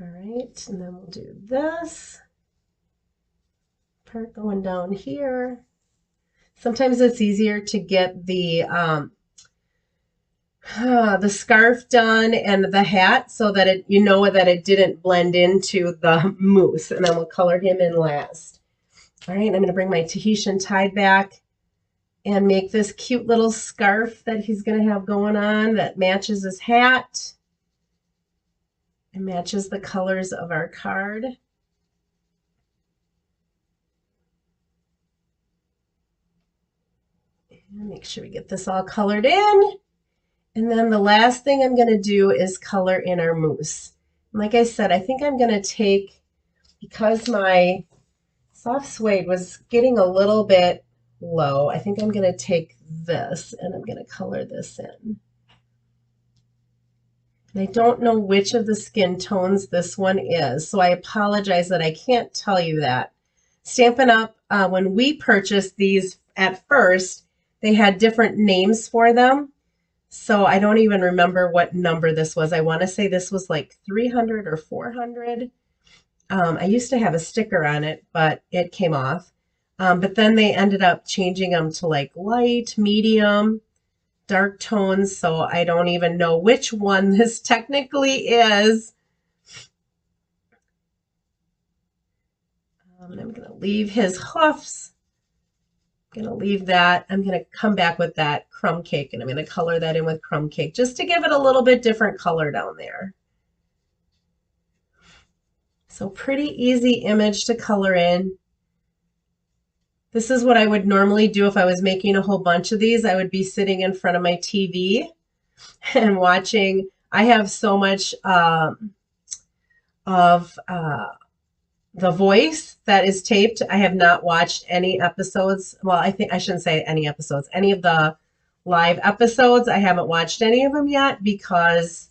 All right, and then we'll do this part going down here. Sometimes it's easier to get the scarf done and the hat so that you know that it didn't blend into the mousse, and then we'll color him in last. All right, I'm going to bring my Tahitian tide back and make this cute little scarf that he's going to have going on that matches his hat and matches the colors of our card. And make sure we get this all colored in. And then the last thing I'm going to do is color in our mousse. And like I said, I think I'm going to take, because my soft suede was getting a little bit low, I think I'm going to take this and I'm going to color this in. And I don't know which of the skin tones this one is, so I apologize that I can't tell you that. Stampin' Up, when we purchased these at first, they had different names for them. So I don't even remember what number this was. I want to say this was like 300 or 400. I used to have a sticker on it, but it came off. But then they ended up changing them to like light, medium, dark tones. So I don't even know which one this technically is. I'm going to leave his hoofs. I'm going to leave that. I'm going to come back with that crumb cake, and I'm going to color that in with crumb cake just to give it a little bit different color down there. So pretty easy image to color in. This is what I would normally do if I was making a whole bunch of these. I would be sitting in front of my TV and watching. I have so much of The Voice that is taped. I have not watched any episodes. Well, I think I shouldn't say any episodes. Any of the live episodes, I haven't watched any of them yet because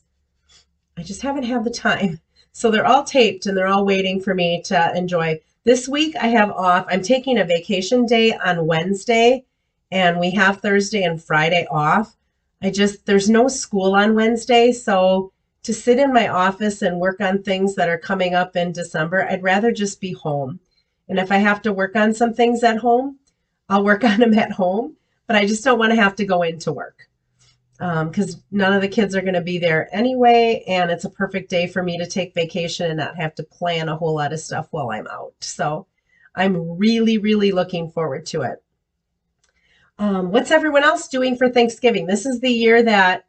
I just haven't had the time. So they're all taped and they're all waiting for me to enjoy. This week I have off. I'm taking a vacation day on Wednesday, and we have Thursday and Friday off. There's no school on Wednesday, so to sit in my office and work on things that are coming up in December, I'd rather just be home. And if I have to work on some things at home, I'll work on them at home, but I just don't want to have to go into work because none of the kids are going to be there anyway, and it's a perfect day for me to take vacation and not have to plan a whole lot of stuff while I'm out. So I'm really, really looking forward to it. What's everyone else doing for Thanksgiving? This is the year that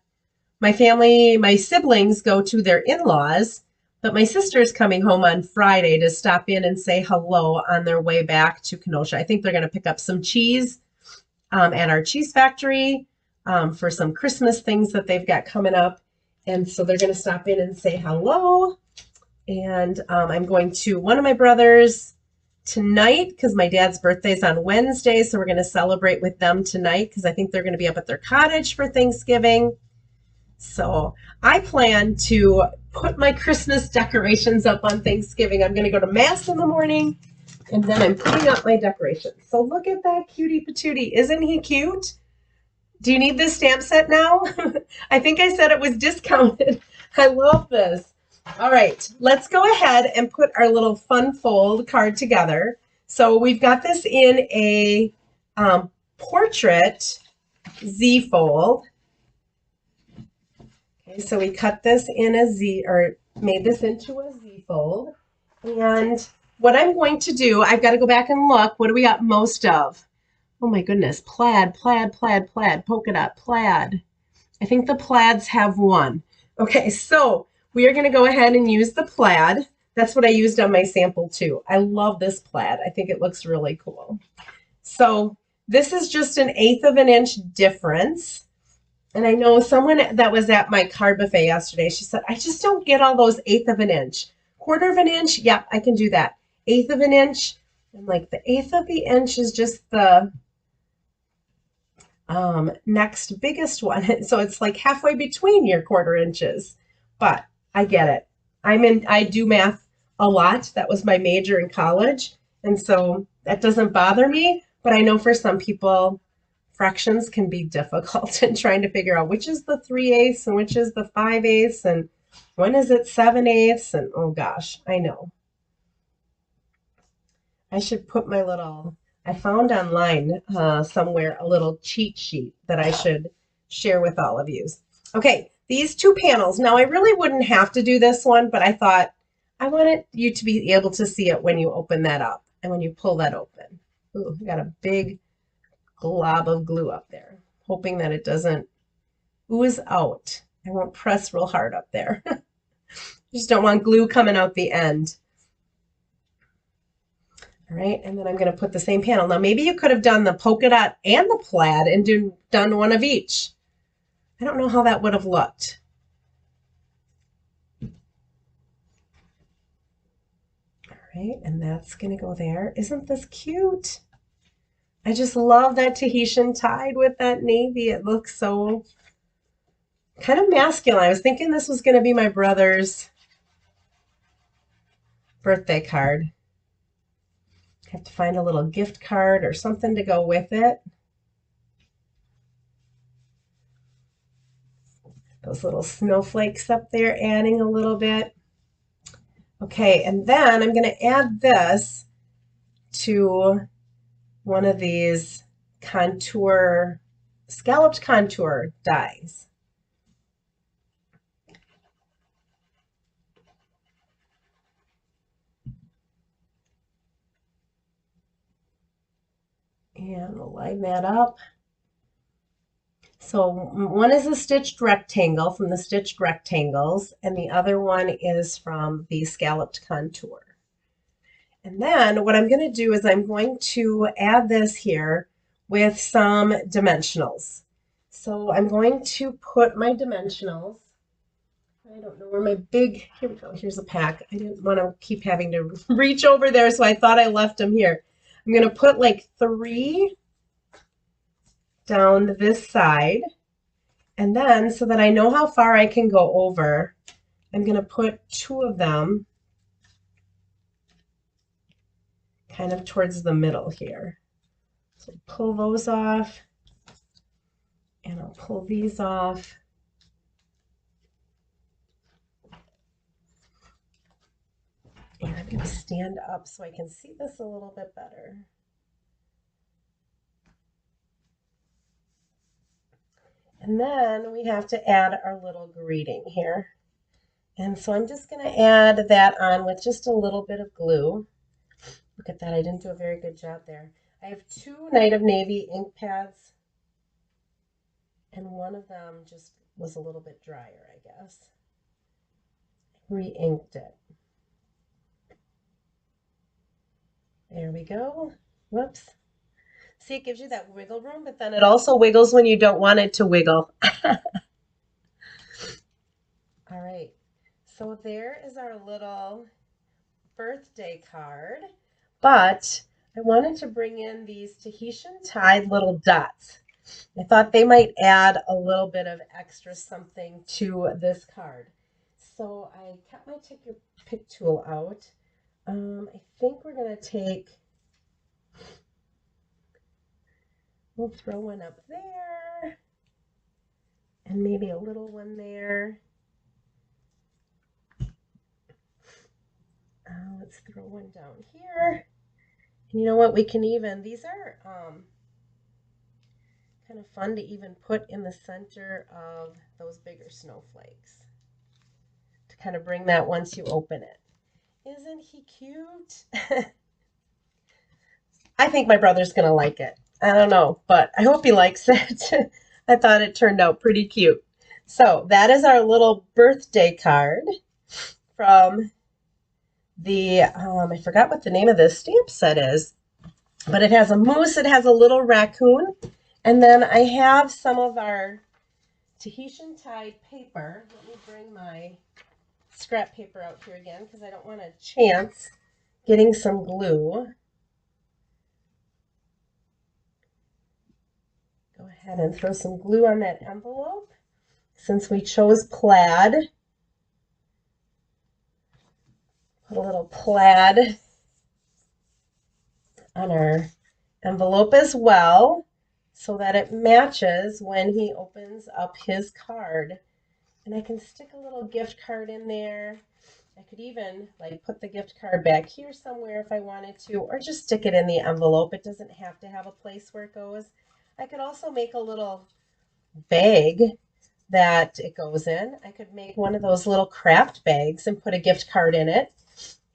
my family, my siblings go to their in-laws, but my sister's coming home on Friday to stop in and say hello on their way back to Kenosha. I think they're going to pick up some cheese at our cheese factory for some Christmas things that they've got coming up. And so they're going to stop in and say hello. And I'm going to one of my brothers tonight because my dad's birthday is on Wednesday. So we're going to celebrate with them tonight because I think they're going to be up at their cottage for Thanksgiving. So I plan to put my Christmas decorations up on Thanksgiving. I'm going to go to Mass in the morning, and then I'm putting up my decorations. So look at that cutie patootie. Isn't he cute? Do you need this stamp set now? I think I said it was discounted. I love this. All right, let's go ahead and put our little fun fold card together. So we've got this in a portrait Z fold. Okay, so we cut this in a Z, or made this into a Z fold. And what I'm going to do, I've got to go back and look. What do we got most of? Oh my goodness, plaid, plaid, plaid, plaid, polka dot, plaid. I think the plaids have one. Okay, so we are going to go ahead and use the plaid. That's what I used on my sample too. I love this plaid. I think it looks really cool. So this is just an 1/8 of an inch difference. And I know someone that was at my card buffet yesterday, she said, I just don't get all those 1/8 of an inch. 1/4 of an inch, yep, I can do that. 1/8 of an inch, I'm like, the 1/8 of the inch is just the next biggest one. So it's like halfway between your 1/4 inches. But I get it. I do math a lot. That was my major in college. And so that doesn't bother me. But I know for some people, fractions can be difficult in trying to figure out which is the 3/8 and which is the 5/8 and when is it 7/8 and oh gosh, I know. I should put my little, I found online somewhere a little cheat sheet that I should share with all of you. Okay, these two panels. Now I really wouldn't have to do this one, but I thought I wanted you to be able to see it when you open that up and when you pull that open. Ooh, we got a big glob of glue up there, hoping that it doesn't ooze out. I won't press real hard up there. Just don't want glue coming out the end. All right, and then I'm going to put the same panel. Now maybe you could have done the polka dot and the plaid and done one of each. I don't know how that would have looked. All right, and that's going to go there. Isn't this cute? I just love that Tahitian tied with that navy. It looks so kind of masculine. I was thinking this was going to be my brother's birthday card. I have to find a little gift card or something to go with it. Those little snowflakes up there adding a little bit. Okay, and then I'm going to add this to one of these contour, scalloped contour dies. And we'll line that up. So one is a stitched rectangle from the Stitched Rectangles, and the other one is from the Scalloped Contour. And then what I'm going to do is I'm going to add this here with some dimensionals. So I'm going to put my dimensionals. I don't know where my big, here we go, here's a pack. I didn't want to keep having to reach over there, so I thought I left them here. I'm going to put like 3 down this side. And then so that I know how far I can go over, I'm going to put 2 of them kind of towards the middle here. So pull those off, and I'll pull these off. And I'm going to stand up so I can see this a little bit better. And then we have to add our little greeting here. And so I'm just going to add that on with just a little bit of glue. Look at that, I didn't do a very good job there. I have 2 Night of Navy ink pads, and one of them just was a little bit drier, I guess. Re-inked it. There we go. Whoops. See, it gives you that wiggle room, but then it also wiggles when you don't want it to wiggle. All right, so there is our little birthday card, but I wanted to bring in these Tahitian tied little dots. I thought they might add a little bit of extra something to this card. So I kept my take your pick tool out. I think we're going to take, we'll throw one up there and maybe a little one there. Let's throw one down here. And you know what? We can even, these are kind of fun to even put in the center of those bigger snowflakes to kind of bring that once you open it. Isn't he cute? I think my brother's going to like it. I don't know, but I hope he likes it. I thought it turned out pretty cute. So that is our little birthday card from the, I forgot what the name of this stamp set is, but it has a moose, it has a little raccoon, and then I have some of our Tahitian tied paper. Let me bring my scrap paper out here again because I don't want to chance getting some glue. Go ahead and throw some glue on that envelope since we chose plaid. Put a little plaid on our envelope as well so that it matches when he opens up his card. And I can stick a little gift card in there. I could even like put the gift card back here somewhere if I wanted to, or just stick it in the envelope. It doesn't have to have a place where it goes. I could also make a little bag that it goes in. I could make one of those little craft bags and put a gift card in it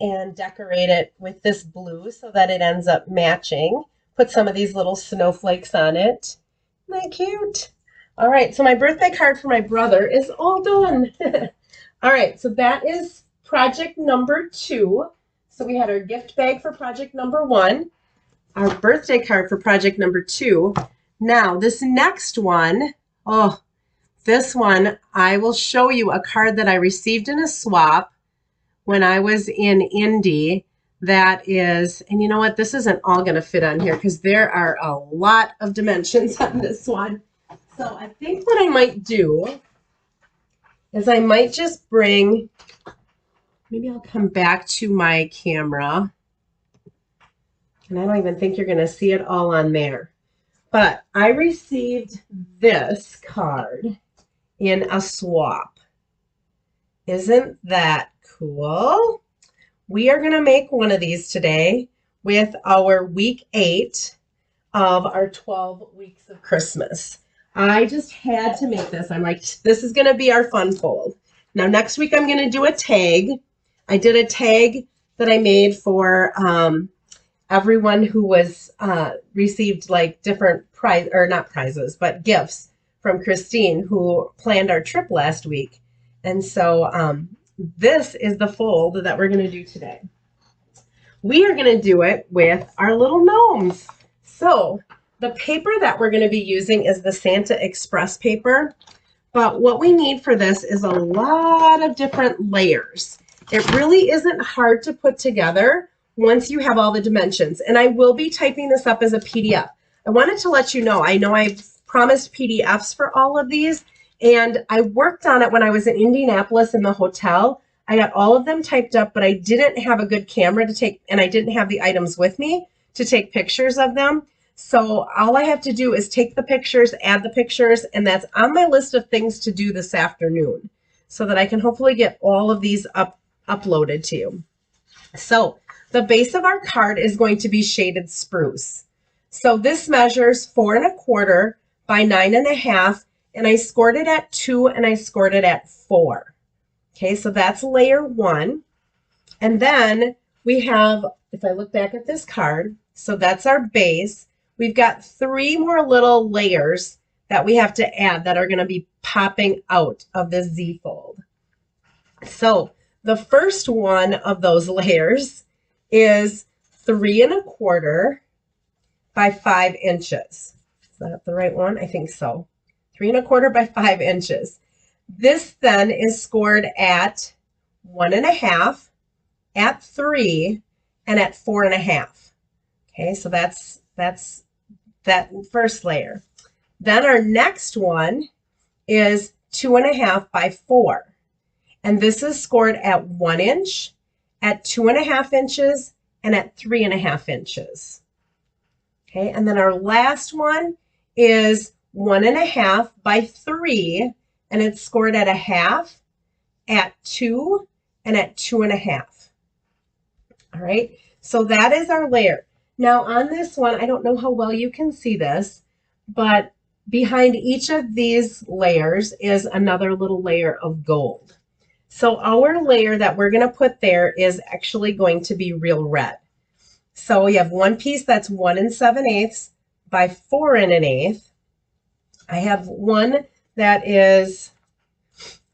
and decorate it with this blue so that it ends up matching. Put some of these little snowflakes on it. Isn't that cute? All right, so my birthday card for my brother is all done. All right, so that is project number 2. So we had our gift bag for project number 1, our birthday card for project number 2. Now, this next one, this one, I will show you a card that I received in a swap when I was in Indy. That is, and you know what, this isn't all going to fit on here because there are a lot of dimensions on this one. So I think what I might do is I might just bring, maybe I'll come back to my camera. And I don't even think you're going to see it all on there. But I received this card in a swap. Isn't that cool? We are going to make one of these today with our week 8 of our 12 weeks of Christmas. I just had to make this. I'm like, this is going to be our fun fold. Now, next week, I'm going to do a tag. I did a tag that I made for everyone who was received like different prize, or not prizes, but gifts from Christine, who planned our trip last week. And so this is the fold that we're going to do today. We are going to do it with our little gnomes. So the paper that we're going to be using is the Santa Express paper. But what we need for this is a lot of different layers. It really isn't hard to put together once you have all the dimensions. And I will be typing this up as a PDF. I wanted to let you know I've promised PDFs for all of these, and I worked on it when I was in Indianapolis in the hotel. I got all of them typed up, but I didn't have a good camera to take, and I didn't have the items with me to take pictures of them. So all I have to do is take the pictures, add the pictures, and that's on my list of things to do this afternoon so that I can hopefully get all of these uploaded to you. So the base of our card is going to be shaded spruce. So this measures 4 1/4 by 9 1/2, and I scored it at 2 and I scored it at 4. Okay, so that's layer 1. And then we have, if I look back at this card, so that's our base. We've got 3 more little layers that we have to add that are going to be popping out of this Z fold. So the first one of those layers is 3 1/4 by 5 inches. Is that the right one? I think so. 3 1/4 by 5 inches. This then is scored at 1 1/2, at 3, and at 4 1/2. Okay, so that's that first layer. Then our next one is 2.5 by 4. And this is scored at 1 inch, at 2.5 inches, and at 3.5 inches. Okay, and then our last one is 1.5 by 3, and it's scored at 1/2, at 2, and at 2.5. All right, so that is our layer. Now on this one, I don't know how well you can see this, but behind each of these layers is another little layer of gold. So our layer that we're going to put there is actually going to be real red. So we have one piece that's 1 7/8 by 4 1/8. I have one that is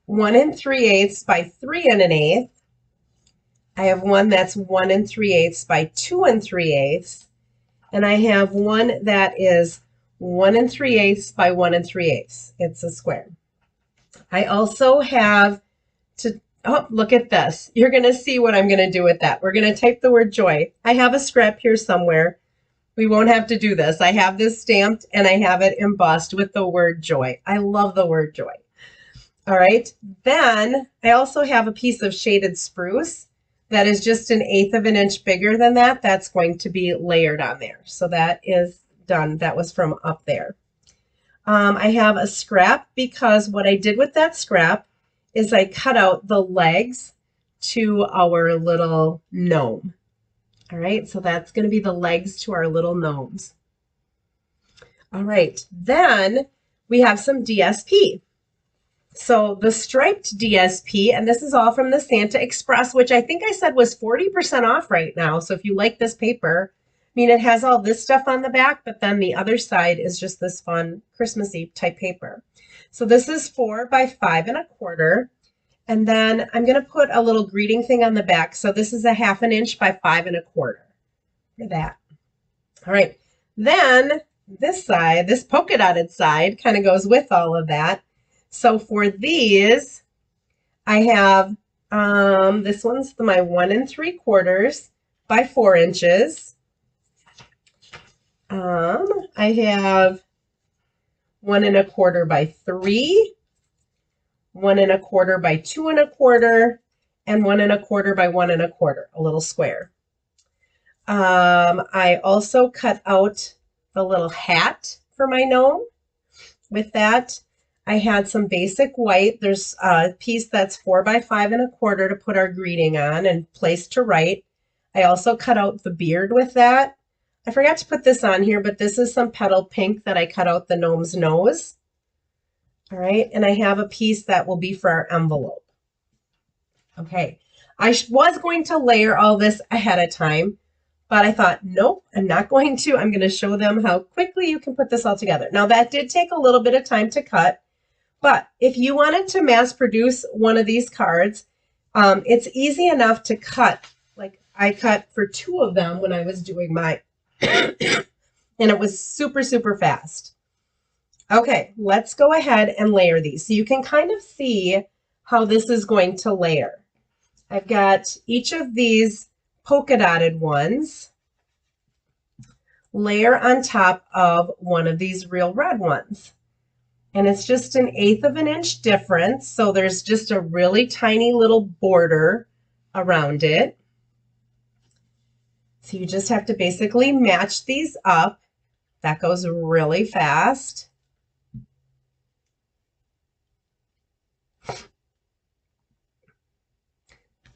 1 3/8 by 3 1/8. I have one that's 1 3/8 by 2 3/8. And I have one that is 1 3/8 by 1 3/8. It's a square. I also have oh, look at this. You're going to see what I'm going to do with that. We're going to type the word joy. I have a scrap here somewhere. We won't have to do this. I have this stamped and I have it embossed with the word joy. I love the word joy. All right. Then I also have a piece of shaded spruce that is just 1/8 of an inch bigger than that. That's going to be layered on there. So that is done. That was from up there. I have a scrap because what I did with that scrap is I cut out the legs to our little gnome. All right, so that's going to be the legs to our little gnomes. All right, then we have some DSP. So the striped DSP, and this is all from the Santa Express, which I think I said was 40% off right now. So if you like this paper, I mean, it has all this stuff on the back, but then the other side is just this fun Christmassy type paper. So this is 4 by 5 1/4. And then I'm going to put a little greeting thing on the back. So this is 1/2 inch by 5 1/4. Look at that. All right. Then this side, this polka dotted side, kind of goes with all of that. So for these, I have, this one's my 1 3/4 by 4 inches. I have 1 1/4 by 3, 1 1/4 by 2 1/4, and 1 1/4 by 1 1/4, a little square. I also cut out the little hat for my gnome. With that, I had some basic white. There's a piece that's 4 by 5 1/4 to put our greeting on and place to write. I also cut out the beard with that. I forgot to put this on here, but this is some petal pink that I cut out the gnome's nose. All right, and I have a piece that will be for our envelope. Okay, I was going to layer all this ahead of time, but I thought, nope, I'm not going to. I'm going to show them how quickly you can put this all together. Now, that did take a little bit of time to cut, but if you wanted to mass produce one of these cards, it's easy enough to cut. Like I cut for 2 of them when I was doing my, and it was super, super fast. Okay, let's go ahead and layer these. So you can kind of see how this is going to layer. I've got each of these polka dotted ones layer on top of one of these real red ones. And it's just 1/8 of an inch difference. So there's just a really tiny little border around it. So you just have to basically match these up. That goes really fast.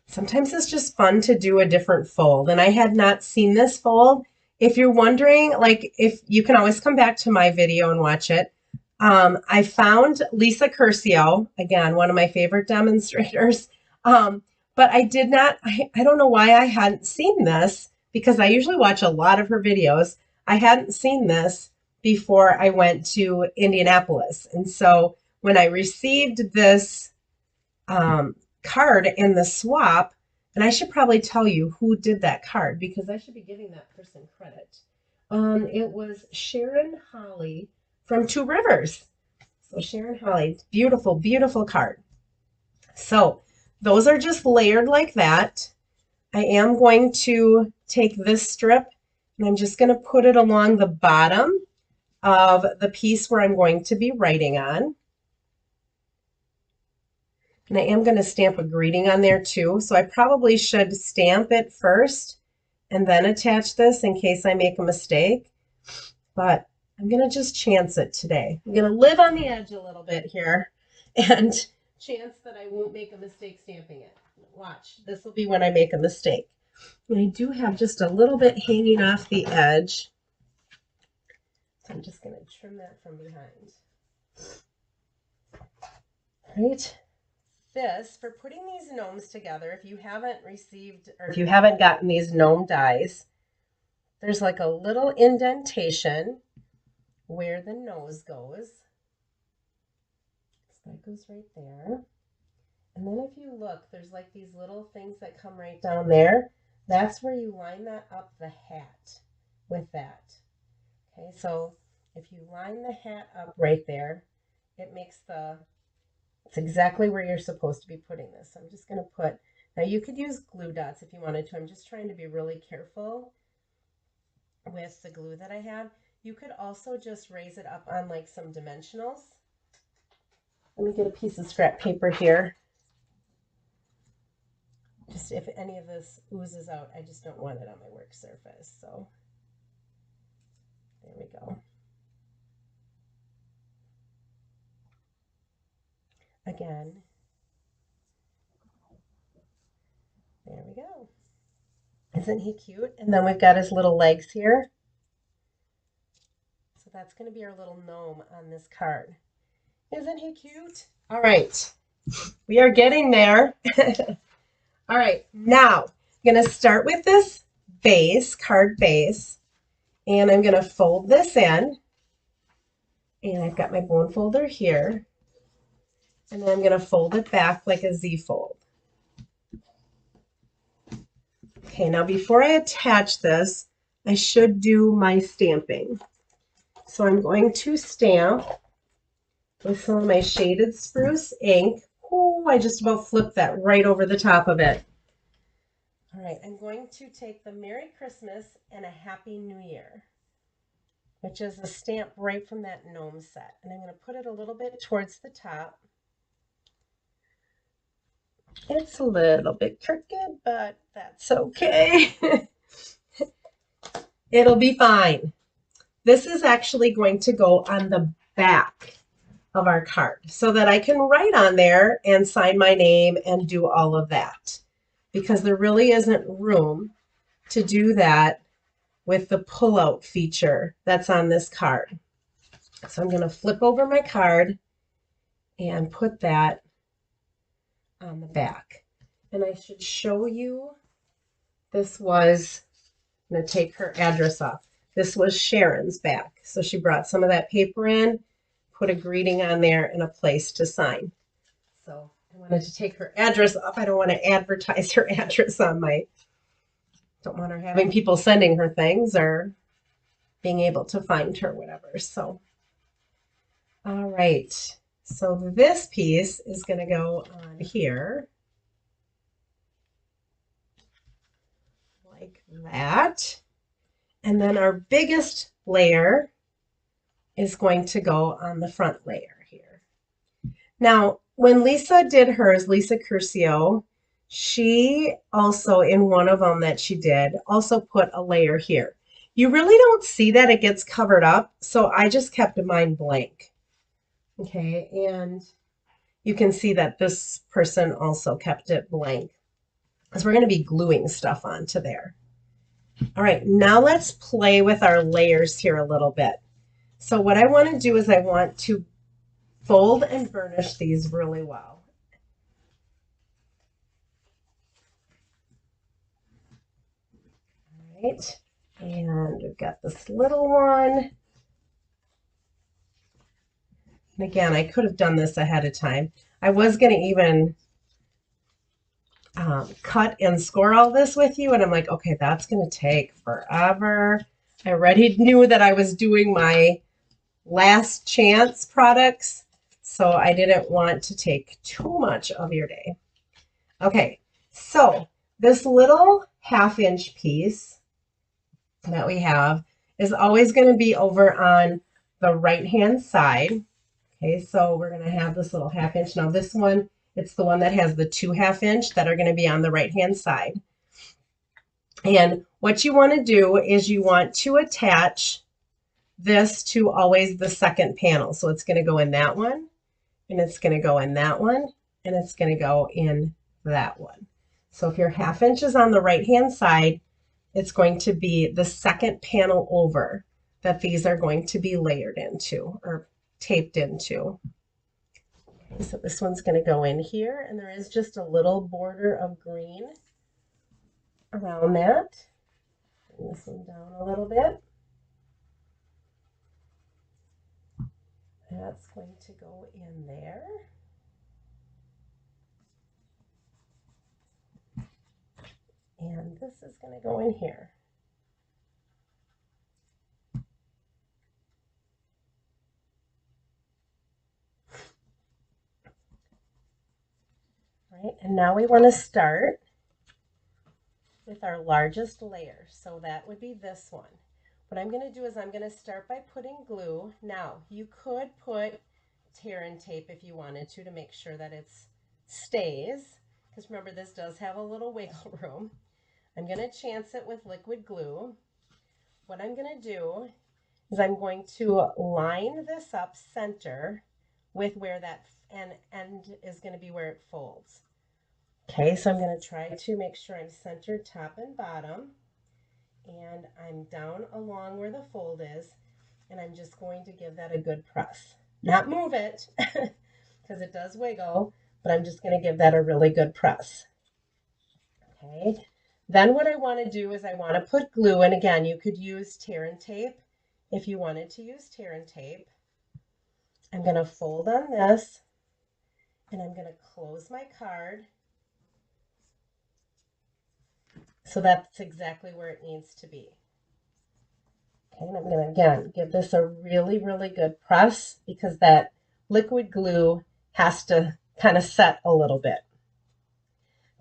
Sometimes it's just fun to do a different fold, and I had not seen this fold. If you're wondering, like, if you can always come back to my video and watch it. I found Lisa Curcio, again, one of my favorite demonstrators, but I did not, I don't know why I hadn't seen this, because I usually watch a lot of her videos. I hadn't seen this before I went to Indianapolis. And so when I received this card in the swap, and I should probably tell you who did that card because I should be giving that person credit. It was Sharon Holly from Two Rivers. So Sharon Holly, beautiful, beautiful card. So those are just layered like that. I am going to take this strip and I'm just going to put it along the bottom of the piece where I'm going to be writing on. And I am going to stamp a greeting on there too. So I probably should stamp it first and then attach this in case I make a mistake. But I'm going to just chance it today. I'm going to live on the edge a little bit here and chance that I won't make a mistake stamping it. Watch, this will be when I make a mistake. And I do have just a little bit hanging off the edge. So I'm just going to trim that from behind. All right. This, for putting these gnomes together, if you haven't received or if you haven't gotten these gnome dies, there's like a little indentation where the nose goes. So that goes right there. And then if you look, there's like these little things that come right down there. That's where you line that up the hat with that. Okay, so if you line the hat up right there, it makes it's exactly where you're supposed to be putting this. So I'm just going to put, now you could use glue dots if you wanted to. I'm just trying to be really careful with the glue that I have. You could also just raise it up on like some dimensionals. Let me get a piece of scrap paper here. Just if any of this oozes out, I just don't want it on my work surface. So there we go. Again, there we go. Isn't he cute? And then we've got his little legs here. So that's going to be our little gnome on this card. Isn't he cute? All right, we are getting there. All right, now I'm going to start with this base, card base, and I'm going to fold this in. And I've got my bone folder here. And then I'm going to fold it back like a Z fold. Okay, now before I attach this, I should do my stamping. So I'm going to stamp with some of my shaded spruce ink. Oh, I just about flipped that right over the top of it. All right, I'm going to take the Merry Christmas and a Happy New Year, which is a stamp right from that gnome set. And I'm going to put it a little bit towards the top. It's a little bit crooked, but that's okay. It'll be fine. This is actually going to go on the back of our card so that I can write on there and sign my name and do all of that, because there really isn't room to do that with the pull-out feature that's on this card. So I'm going to flip over my card and put that on the back. And I should show you, this was, I'm going to take her address off. This was Sharon's back. So she brought some of that paper in, put a greeting on there and a place to sign. So I wanted to take her address off. I don't want to advertise her address on my, don't want her having people sending her things or being able to find her, whatever. So, all right. So this piece is going to go on here like that. And then our biggest layer is going to go on the front layer here. Now, when Lisa did hers, Lisa Curcio, she also, in one of them that she did, also put a layer here. You really don't see that it gets covered up, so I just kept mine blank. Okay, and you can see that this person also kept it blank, because we're going to be gluing stuff onto there. All right, now let's play with our layers here a little bit. So what I want to do is I want to fold and burnish these really well. All right, and we've got this little one. And again, I could have done this ahead of time. I was going to even cut and score all this with you, and I'm like, okay, that's going to take forever. I already knew that I was doing my last chance products, so I didn't want to take too much of your day. Okay, so this little 1/2 inch piece that we have is always going to be over on the right-hand side. Okay, so we're going to have this little 1/2 inch. Now this one, it's the one that has the 2 1/2 inch that are going to be on the right-hand side. And what you want to do is you want to attach this to always the second panel. So it's going to go in that one, and it's going to go in that one, and it's going to go in that one. So if your 1/2 inch is on the right-hand side, it's going to be the second panel over that these are going to be layered into or taped into. Okay, so this one's going to go in here, and there is just a little border of green around that. Bring this one down a little bit. That's going to go in there. And this is going to go in here. Right, and now we want to start with our largest layer. So that would be this one. What I'm going to do is I'm going to start by putting glue. Now, you could put tear and tape if you wanted to make sure that it stays, because remember, this does have a little wiggle room. I'm going to chance it with liquid glue. What I'm going to do is I'm going to line this up center with where that end is going to be where it folds. Okay, so I'm going to try to make sure I'm centered top and bottom, and I'm down along where the fold is, and I'm just going to give that a good press. Not move it, because it does wiggle, but I'm just going to give that a really good press. Okay, then what I want to do is I want to put glue, and again, you could use tear and tape if you wanted to use tear and tape. I'm going to fold on this, and I'm going to close my card. So that's exactly where it needs to be. Okay, and I'm going to, again, give this a really, really good press because that liquid glue has to kind of set a little bit.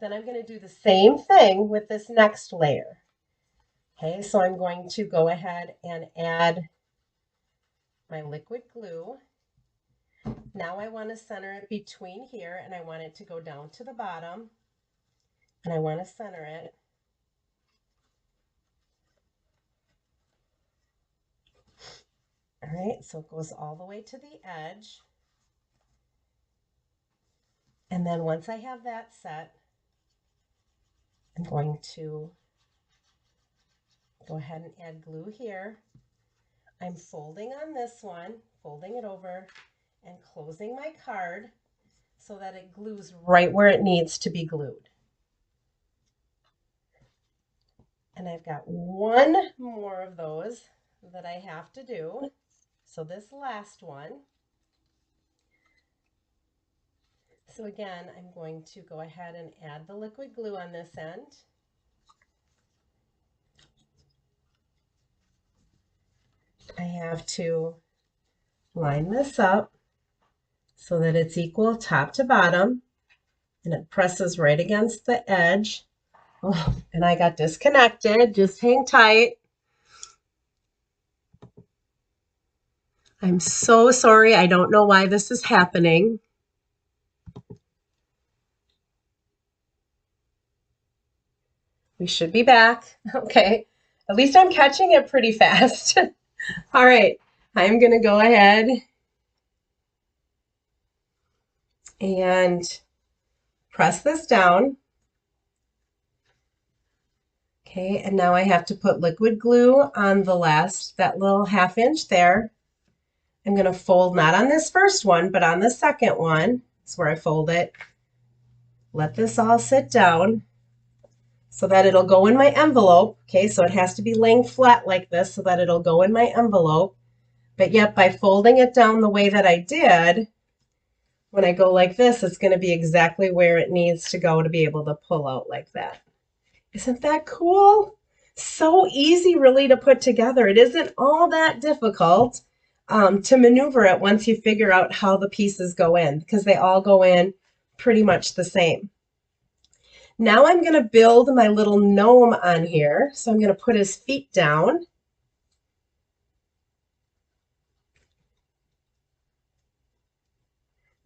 Then I'm going to do the same thing with this next layer. Okay, so I'm going to go ahead and add my liquid glue. Now I want to center it between here, and I want it to go down to the bottom, and I want to center it. All right, so it goes all the way to the edge. And then once I have that set, I'm going to go ahead and add glue here. I'm folding on this one, folding it over, and closing my card so that it glues right where it needs to be glued. And I've got one more of those that I have to do. So this last one. So again, I'm going to go ahead and add the liquid glue on this end. I have to line this up so that it's equal top to bottom, and it presses right against the edge. Oh, and I got disconnected. Just hang tight. I'm so sorry. I don't know why this is happening. We should be back. Okay. At least I'm catching it pretty fast. All right. I'm going to go ahead and press this down. Okay, and now I have to put liquid glue on the last, that little 1/2 inch there. I'm going to fold not on this first one, but on the second one. That's where I fold it. Let this all sit down so that it'll go in my envelope. Okay, so it has to be laying flat like this so that it'll go in my envelope. But yet by folding it down the way that I did, when I go like this, it's going to be exactly where it needs to go to be able to pull out like that. Isn't that cool? So easy really to put together. It isn't all that difficult to maneuver it once you figure out how the pieces go in, because they all go in pretty much the same. Now I'm going to build my little gnome on here. So I'm going to put his feet down.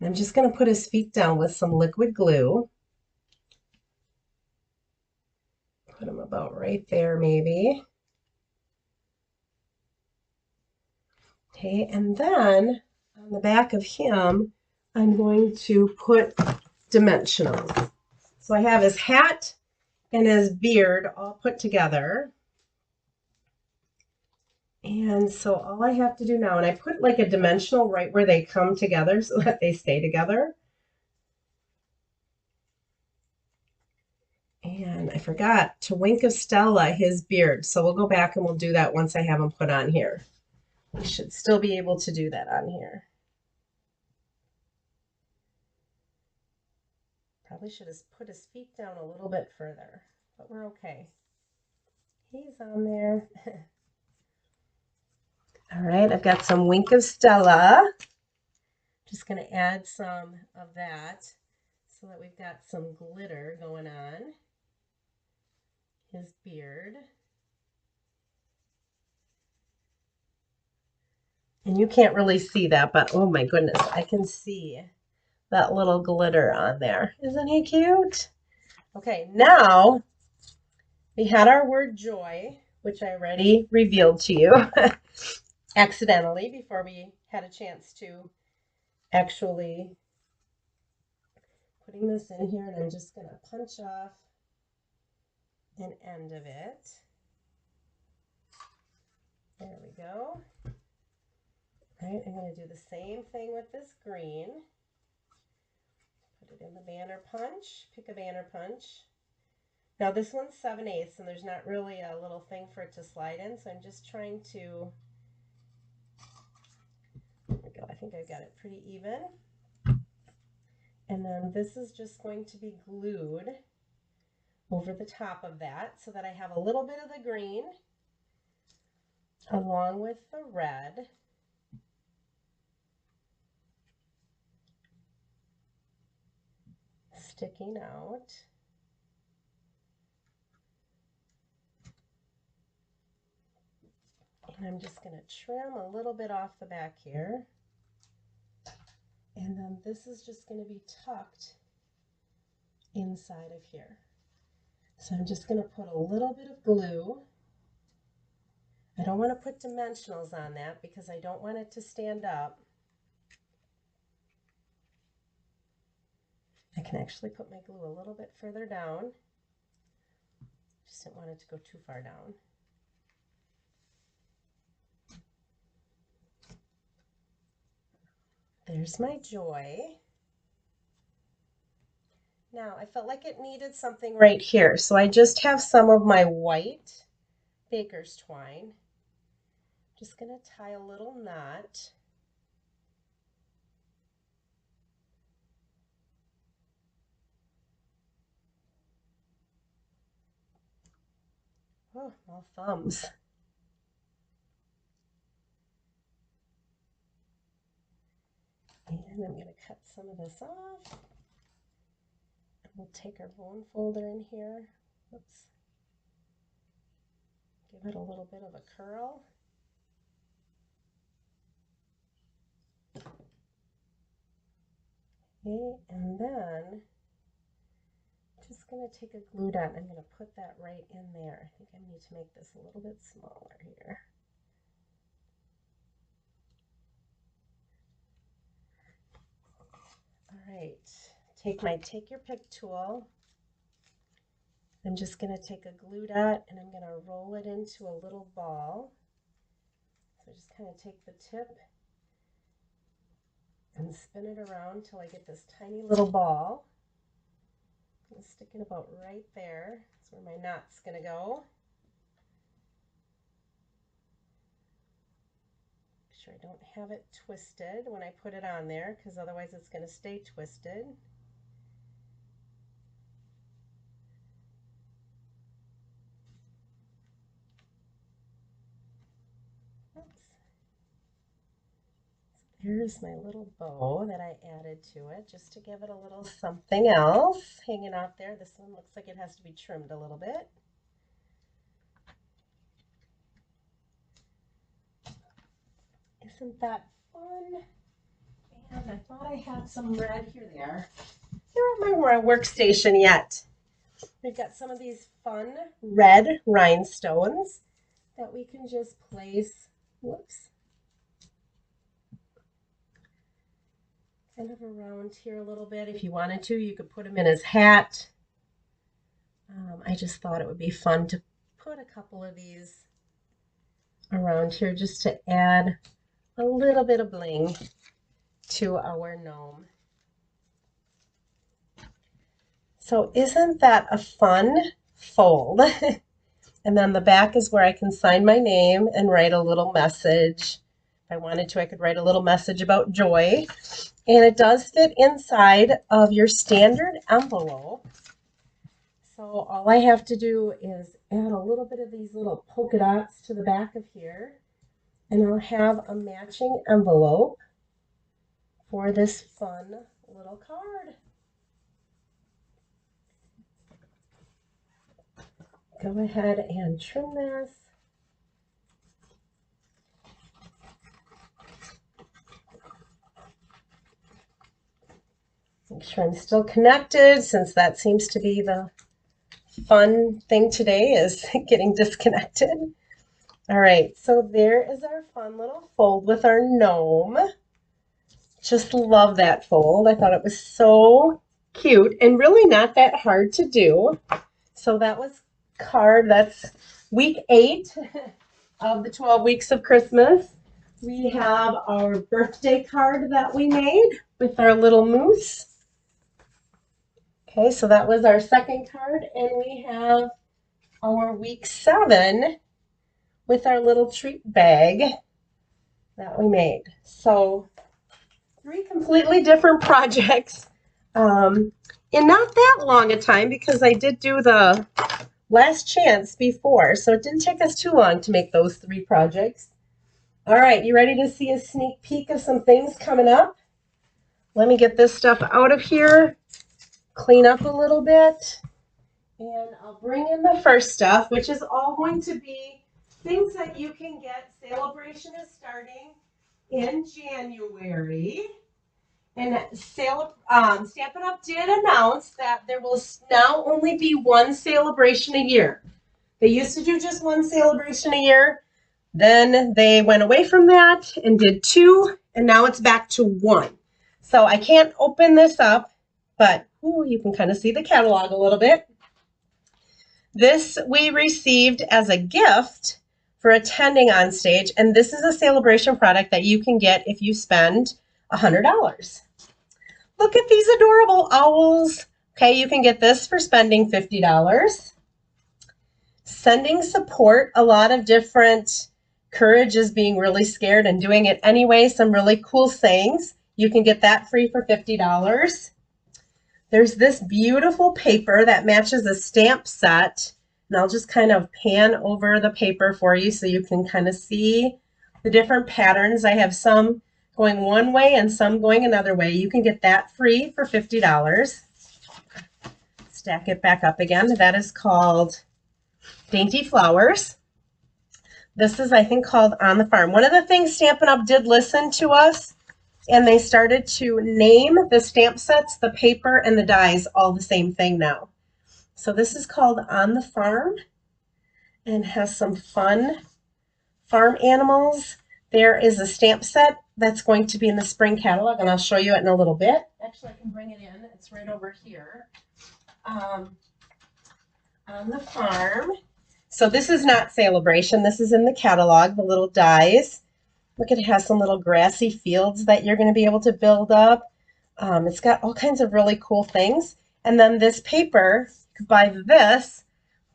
I'm just going to put his feet down with some liquid glue. Put him about right there, maybe. Okay, and then on the back of him, I'm going to put dimensionals. So I have his hat and his beard all put together. And so all I have to do now, and I put like a dimensional right where they come together so that they stay together. And I forgot to Wink of Stella his beard. So we'll go back and we'll do that once I have him put on here. We should still be able to do that on here. Probably should have put his feet down a little bit further, but we're okay. He's on there. All right, I've got some Wink of Stella. Just going to add some of that so that we've got some glitter going on his beard. And you can't really see that, but oh my goodness, I can see that little glitter on there. Isn't he cute? Okay, now we had our word joy, which I already revealed to you accidentally before we had a chance to actually putting this in here, and I'm just going to punch off an end of it. There we go. All right, I'm going to do the same thing with this green. Put it in the banner punch, pick a banner punch. Now this one's 7/8 and there's not really a little thing for it to slide in, so I'm just trying to, there we go, I think I've got it pretty even. And then this is just going to be glued over the top of that so that I have a little bit of the green along with the red. Sticking out. And I'm just going to trim a little bit off the back here. And then this is just going to be tucked inside of here. So I'm just going to put a little bit of glue. I don't want to put dimensionals on that because I don't want it to stand up. I can actually put my glue a little bit further down. Just didn't want it to go too far down. There's my joy. Now I felt like it needed something right here, so I just have some of my white baker's twine. Just going to tie a little knot. Oh, all thumbs. And I'm going to cut some of this off. We'll take our bone folder in here. Oops. Give it a little bit of a curl. Okay, and then just going to take a glue dot and I'm going to put that right in there. I think I need to make this a little bit smaller here. All right, take your pick tool. I'm just going to take a glue dot and I'm going to roll it into a little ball. So just kind of take the tip and spin it around till I get this tiny little ball. I'm going to stick it about right there. That's where my knot's going to go. Make sure I don't have it twisted when I put it on there, because otherwise it's going to stay twisted. Oops. Here's my little bow that I added to it just to give it a little something else hanging out there. This one looks like it has to be trimmed a little bit. Isn't that fun? And And I thought I had some red. Here they are. They're at my workstation yet. We've got some of these fun red rhinestones that we can just place, whoops, kind of around here a little bit. If you wanted to, you could put them in his hat. I just thought it would be fun to put a couple of these around here just to add a little bit of bling to our gnome. So isn't that a fun fold? And then the back is where I can sign my name and write a little message. If I wanted to, I could write a little message about joy. And it does fit inside of your standard envelope. So all I have to do is add a little bit of these little polka dots to the back of here, and I'll have a matching envelope for this fun little card. Go ahead and trim this. Make sure I'm still connected, since that seems to be the fun thing today, is getting disconnected. All right, so there is our fun little fold with our gnome. Just love that fold. I thought it was so cute and really not that hard to do. So that was that's week 8 of the 12 weeks of Christmas. We have our birthday card that we made with our little moose. Okay, so that was our second card, and we have our week 7 with our little treat bag that we made. So 3 completely different projects in not that long a time, because I did do the last chance before, so it didn't take us too long to make those 3 projects. All right, you ready to see a sneak peek of some things coming up? Let me get this stuff out of here, clean up a little bit, and I'll bring in the first stuff, which is all going to be things that you can get. Celebration is starting in January. And Stampin' Up! Did announce that there will now only be 1 celebration a year. They used to do just 1 celebration a year. Then they went away from that and did 2, and now it's back to 1. So I can't open this up, but you can kind of see the catalog a little bit. This we received as a gift for attending on stage, and this is a celebration product that you can get if you spend $100. Look at these adorable owls. Okay, you can get this for spending $50. Sending support, a lot of different courage is being really scared and doing it anyway. Some really cool sayings. You can get that free for $50. There's this beautiful paper that matches a stamp set. And I'll just kind of pan over the paper for you so you can kind of see the different patterns. I have some going one way and some going another way. You can get that free for $50. Stack it back up again. That is called Dainty Flowers. This is, I think, called On the Farm. One of the things Stampin' Up! Did listen to us, and they started to name the stamp sets, the paper, and the dies all the same thing now. So this is called On the Farm and has some fun farm animals. There is a stamp set that's going to be in the spring catalog, and I'll show you it in a little bit. Actually, I can bring it in. It's right over here. On the Farm. So this is not Celebration. This is in the catalog, the little dies. Look, it has some little grassy fields that you're going to be able to build up. It's got all kinds of really cool things. And then this paper, you could buy this,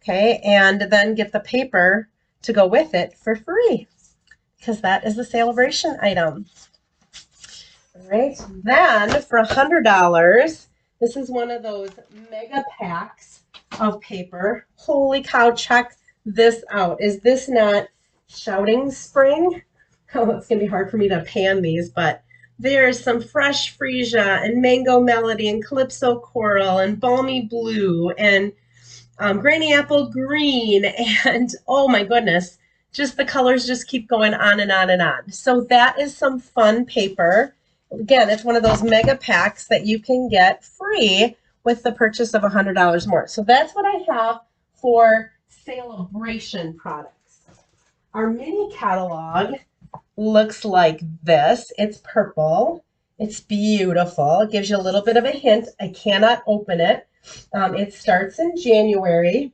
okay, and then get the paper to go with it for free, because that is the celebration item. All right, then for $100, this is one of those mega packs of paper. Holy cow, check this out. Is this not Shouting Spring? Oh, it's going to be hard for me to pan these, but there's some Fresh Freesia and Mango Melody and Calypso Coral and Balmy Blue and Granny Apple Green, and oh my goodness, just the colors just keep going on and on and on. So that is some fun paper, Again, it's one of those mega packs that you can get free with the purchase of $100 more. So that's what I have for celebration products. Our mini catalog looks like this. It's purple. It's beautiful. It gives you a little bit of a hint. I cannot open it. It starts in January.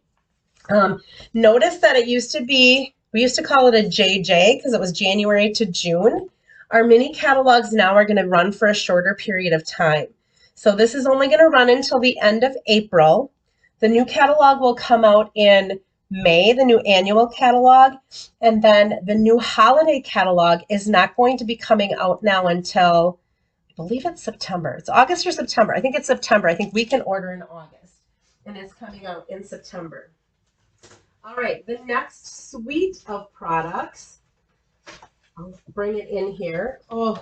Notice that it used to be, we used to call it a JJ because it was January to June. Our mini catalogs now are going to run for a shorter period of time. So this is only going to run until the end of April. The new catalog will come out in May, the new annual catalog, and then the new holiday catalog is not going to be coming out now until, I believe it's September. It's August or September. I think it's September. I think we can order in August, and it's coming out in September. All right, the next suite of products, I'll bring it in here. Oh,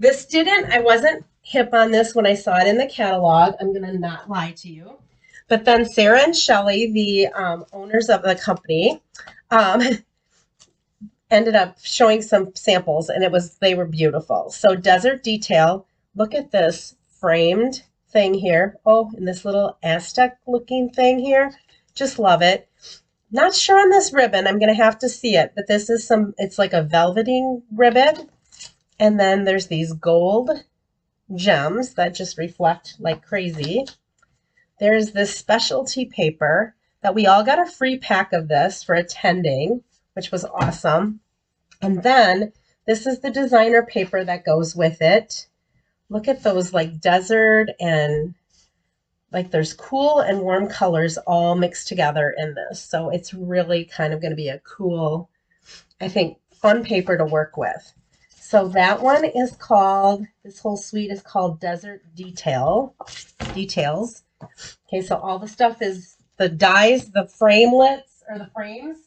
I wasn't hip on this when I saw it in the catalog. I'm going to not lie to you. But then Sarah and Shelly, the owners of the company, ended up showing some samples, and they were beautiful. So Desert Detail, look at this framed thing here. Oh, and this little Aztec looking thing here. Just love it. Not sure on this ribbon. I'm going to have to see it, but this is it's like a velveting ribbon. And then there's these gold gems that just reflect like crazy. There's this specialty paper that we all got a free pack of this for attending, which was awesome. And then this is the designer paper that goes with it. Look at those like desert and like there's cool and warm colors all mixed together in this. So it's really kind of going to be a cool, I think, fun paper to work with. So that one is called, this whole suite is called Desert Details. Okay, so all the stuff is the dies, the framelits, or the frames,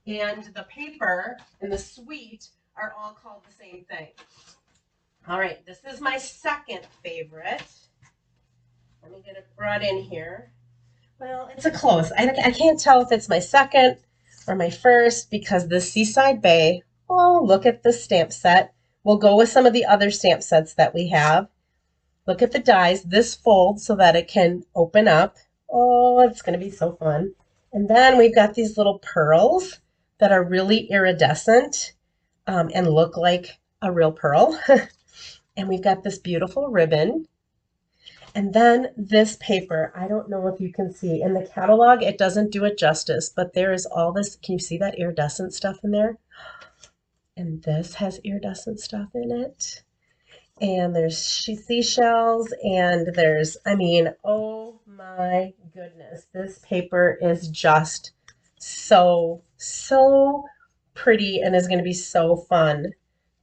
and the paper and the suite are all called the same thing. All right, this is my second favorite. Let me get it brought in here. Well, it's a close. I can't tell if it's my second or my first because the Seaside Bay, oh, look at this stamp set. We'll go with some of the other stamp sets that we have. Look at the dies. This folds so that it can open up. Oh, it's going to be so fun. And then we've got these little pearls that are really iridescent and look like a real pearl. And we've got this beautiful ribbon. And then this paper, I don't know if you can see. In the catalog, it doesn't do it justice, but there is all this. Can you see that iridescent stuff in there? And this has iridescent stuff in it. And there's seashells, and there's, I mean, oh my goodness. This paper is just so pretty and is going to be so fun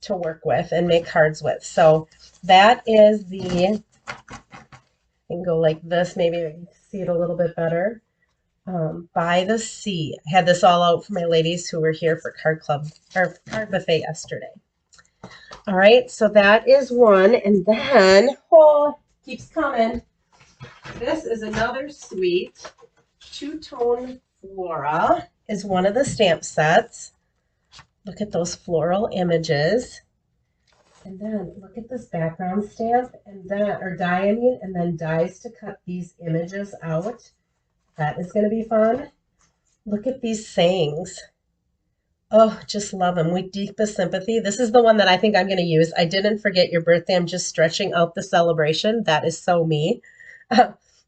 to work with and make cards with. So that is the, I can go like this, maybe I can see it a little bit better. By the Sea. I had this all out for my ladies who were here for card club or card buffet yesterday. All right, so that is one, and then oh, keeps coming. This is another suite. Two-tone Flora is one of the stamp sets. Look at those floral images. And then look at this background stamp and that, or die, I mean, and then dies to cut these images out. That is going to be fun. Look at these sayings. Oh, just love them. With deepest sympathy. This is the one that I think I'm going to use. I didn't forget your birthday. I'm just stretching out the celebration. That is so me.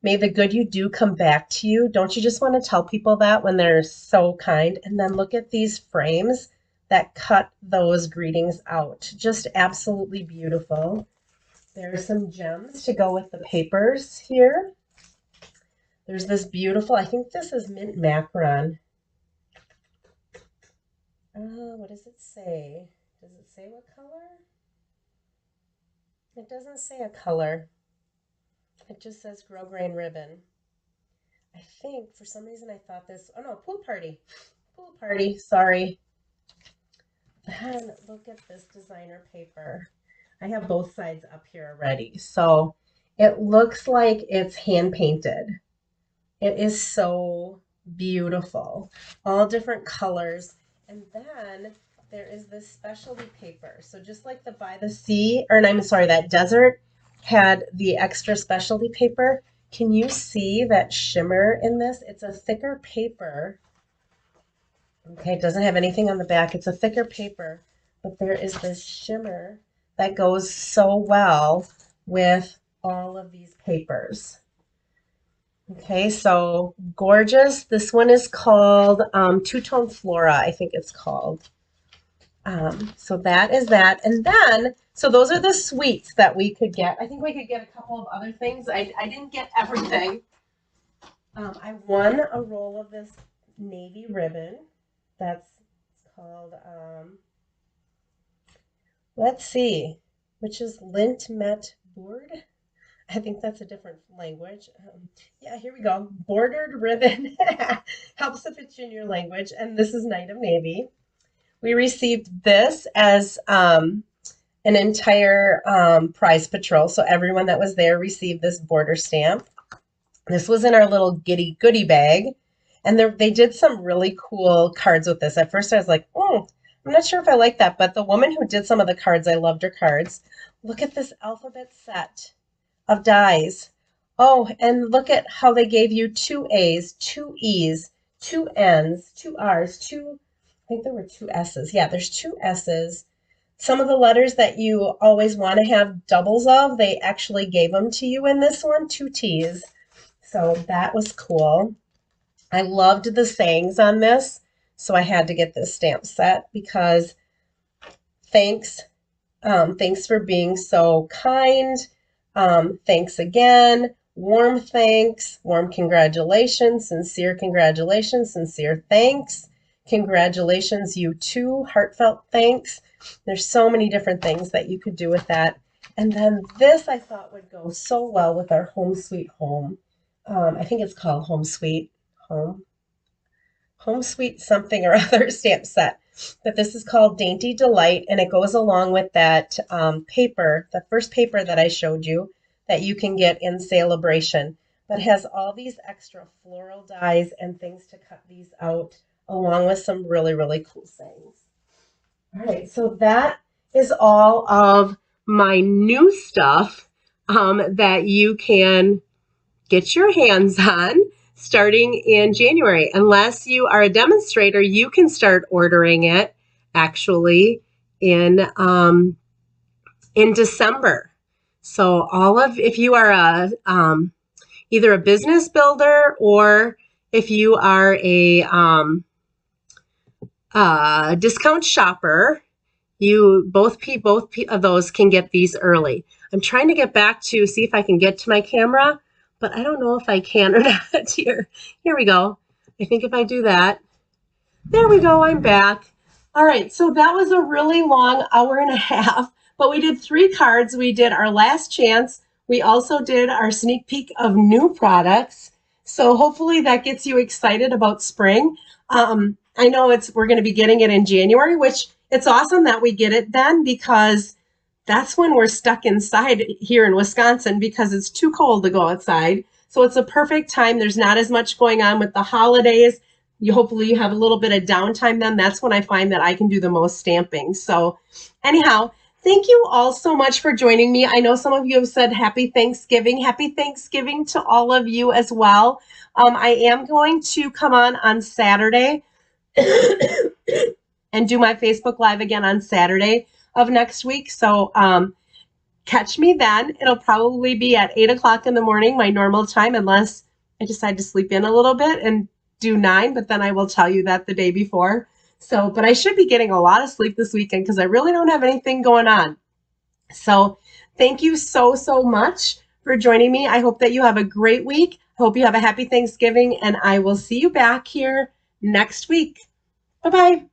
May the good you do come back to you. Don't you just want to tell people that when they're so kind? And then look at these frames that cut those greetings out. Just absolutely beautiful. There are some gems to go with the papers here. There's this beautiful, I think this is mint macaron. What does it say? Does it say what color? It doesn't say a color. It just says grosgrain ribbon. I think for some reason I thought this, oh no, pool party. Pool party, sorry. Then look at this designer paper. I have both sides up here already. So it looks like it's hand painted. It is so beautiful. All different colors. And then there is this specialty paper. So just like the By the Sea, or I'm sorry, that desert had the extra specialty paper. Can you see that shimmer in this? It's a thicker paper. Okay, it doesn't have anything on the back. It's a thicker paper, but there is this shimmer that goes so well with all of these papers. Okay, so gorgeous. This one is called Two-Tone Flora, I think it's called. So that is that. And then, so those are the sweets that we could get. I think we could get a couple of other things. I didn't get everything. I won a roll of this navy ribbon. That's called, let's see, which is Lint Met Board. I think that's a different language. Yeah, here we go. Bordered ribbon helps if it's in your language. And this is Night of Navy. We received this as an entire prize patrol. So everyone that was there received this border stamp. This was in our little goodie bag. And they did some really cool cards with this. At first I was like, oh, I'm not sure if I like that. But the woman who did some of the cards, I loved her cards. Look at this alphabet set of dies. Oh, and look at how they gave you 2 A's, 2 E's, 2 N's, 2 R's, I think there were 2 S's. Yeah, there's 2 S's. Some of the letters that you always want to have doubles of, they actually gave them to you in this one, 2 T's. So that was cool. I loved the sayings on this, so I had to get this stamp set because thanks for being so kind. Thanks again. Warm thanks. Warm congratulations. Sincere congratulations. Sincere thanks. Congratulations, you too. Heartfelt thanks. There's so many different things that you could do with that. And then this I thought would go so well with our Home Sweet Home. I think it's called Home Sweet something or other stamp set. But this is called Dainty Delight, and it goes along with that paper, the first paper that I showed you that you can get in Celebration. But it has all these extra floral dies and things to cut these out, along with some really, really cool sayings. All right, so that is all of my new stuff that you can get your hands on starting in January. Unless you are a demonstrator, you can start ordering it actually in December. So if you are either a business builder or if you are a discount shopper, both of those can get these early. I'm trying to get back to see if I can get to my camera, but I don't know if I can or not here. Here we go. I think if I do that, there we go, I'm back. All right, so that was a really long hour and a half, but we did 3 cards. We did our last chance. We also did our sneak peek of new products. So hopefully that gets you excited about spring. I know we're going to be getting it in January, which it's awesome that we get it then because that's when we're stuck inside here in Wisconsin because it's too cold to go outside. So it's a perfect time. There's not as much going on with the holidays. Hopefully you have a little bit of downtime then. That's when I find that I can do the most stamping. So anyhow, thank you all so much for joining me. I know some of you have said Happy Thanksgiving. Happy Thanksgiving to all of you as well. I am going to come on Saturday and do my Facebook Live again on Saturday of next week. So catch me then. It'll probably be at 8 o'clock in the morning, my normal time, unless I decide to sleep in a little bit and do 9, but then I will tell you that the day before. So, but I should be getting a lot of sleep this weekend because I really don't have anything going on. So thank you so, so much for joining me. I hope that you have a great week. I hope you have a happy Thanksgiving, and I will see you back here next week. Bye-bye.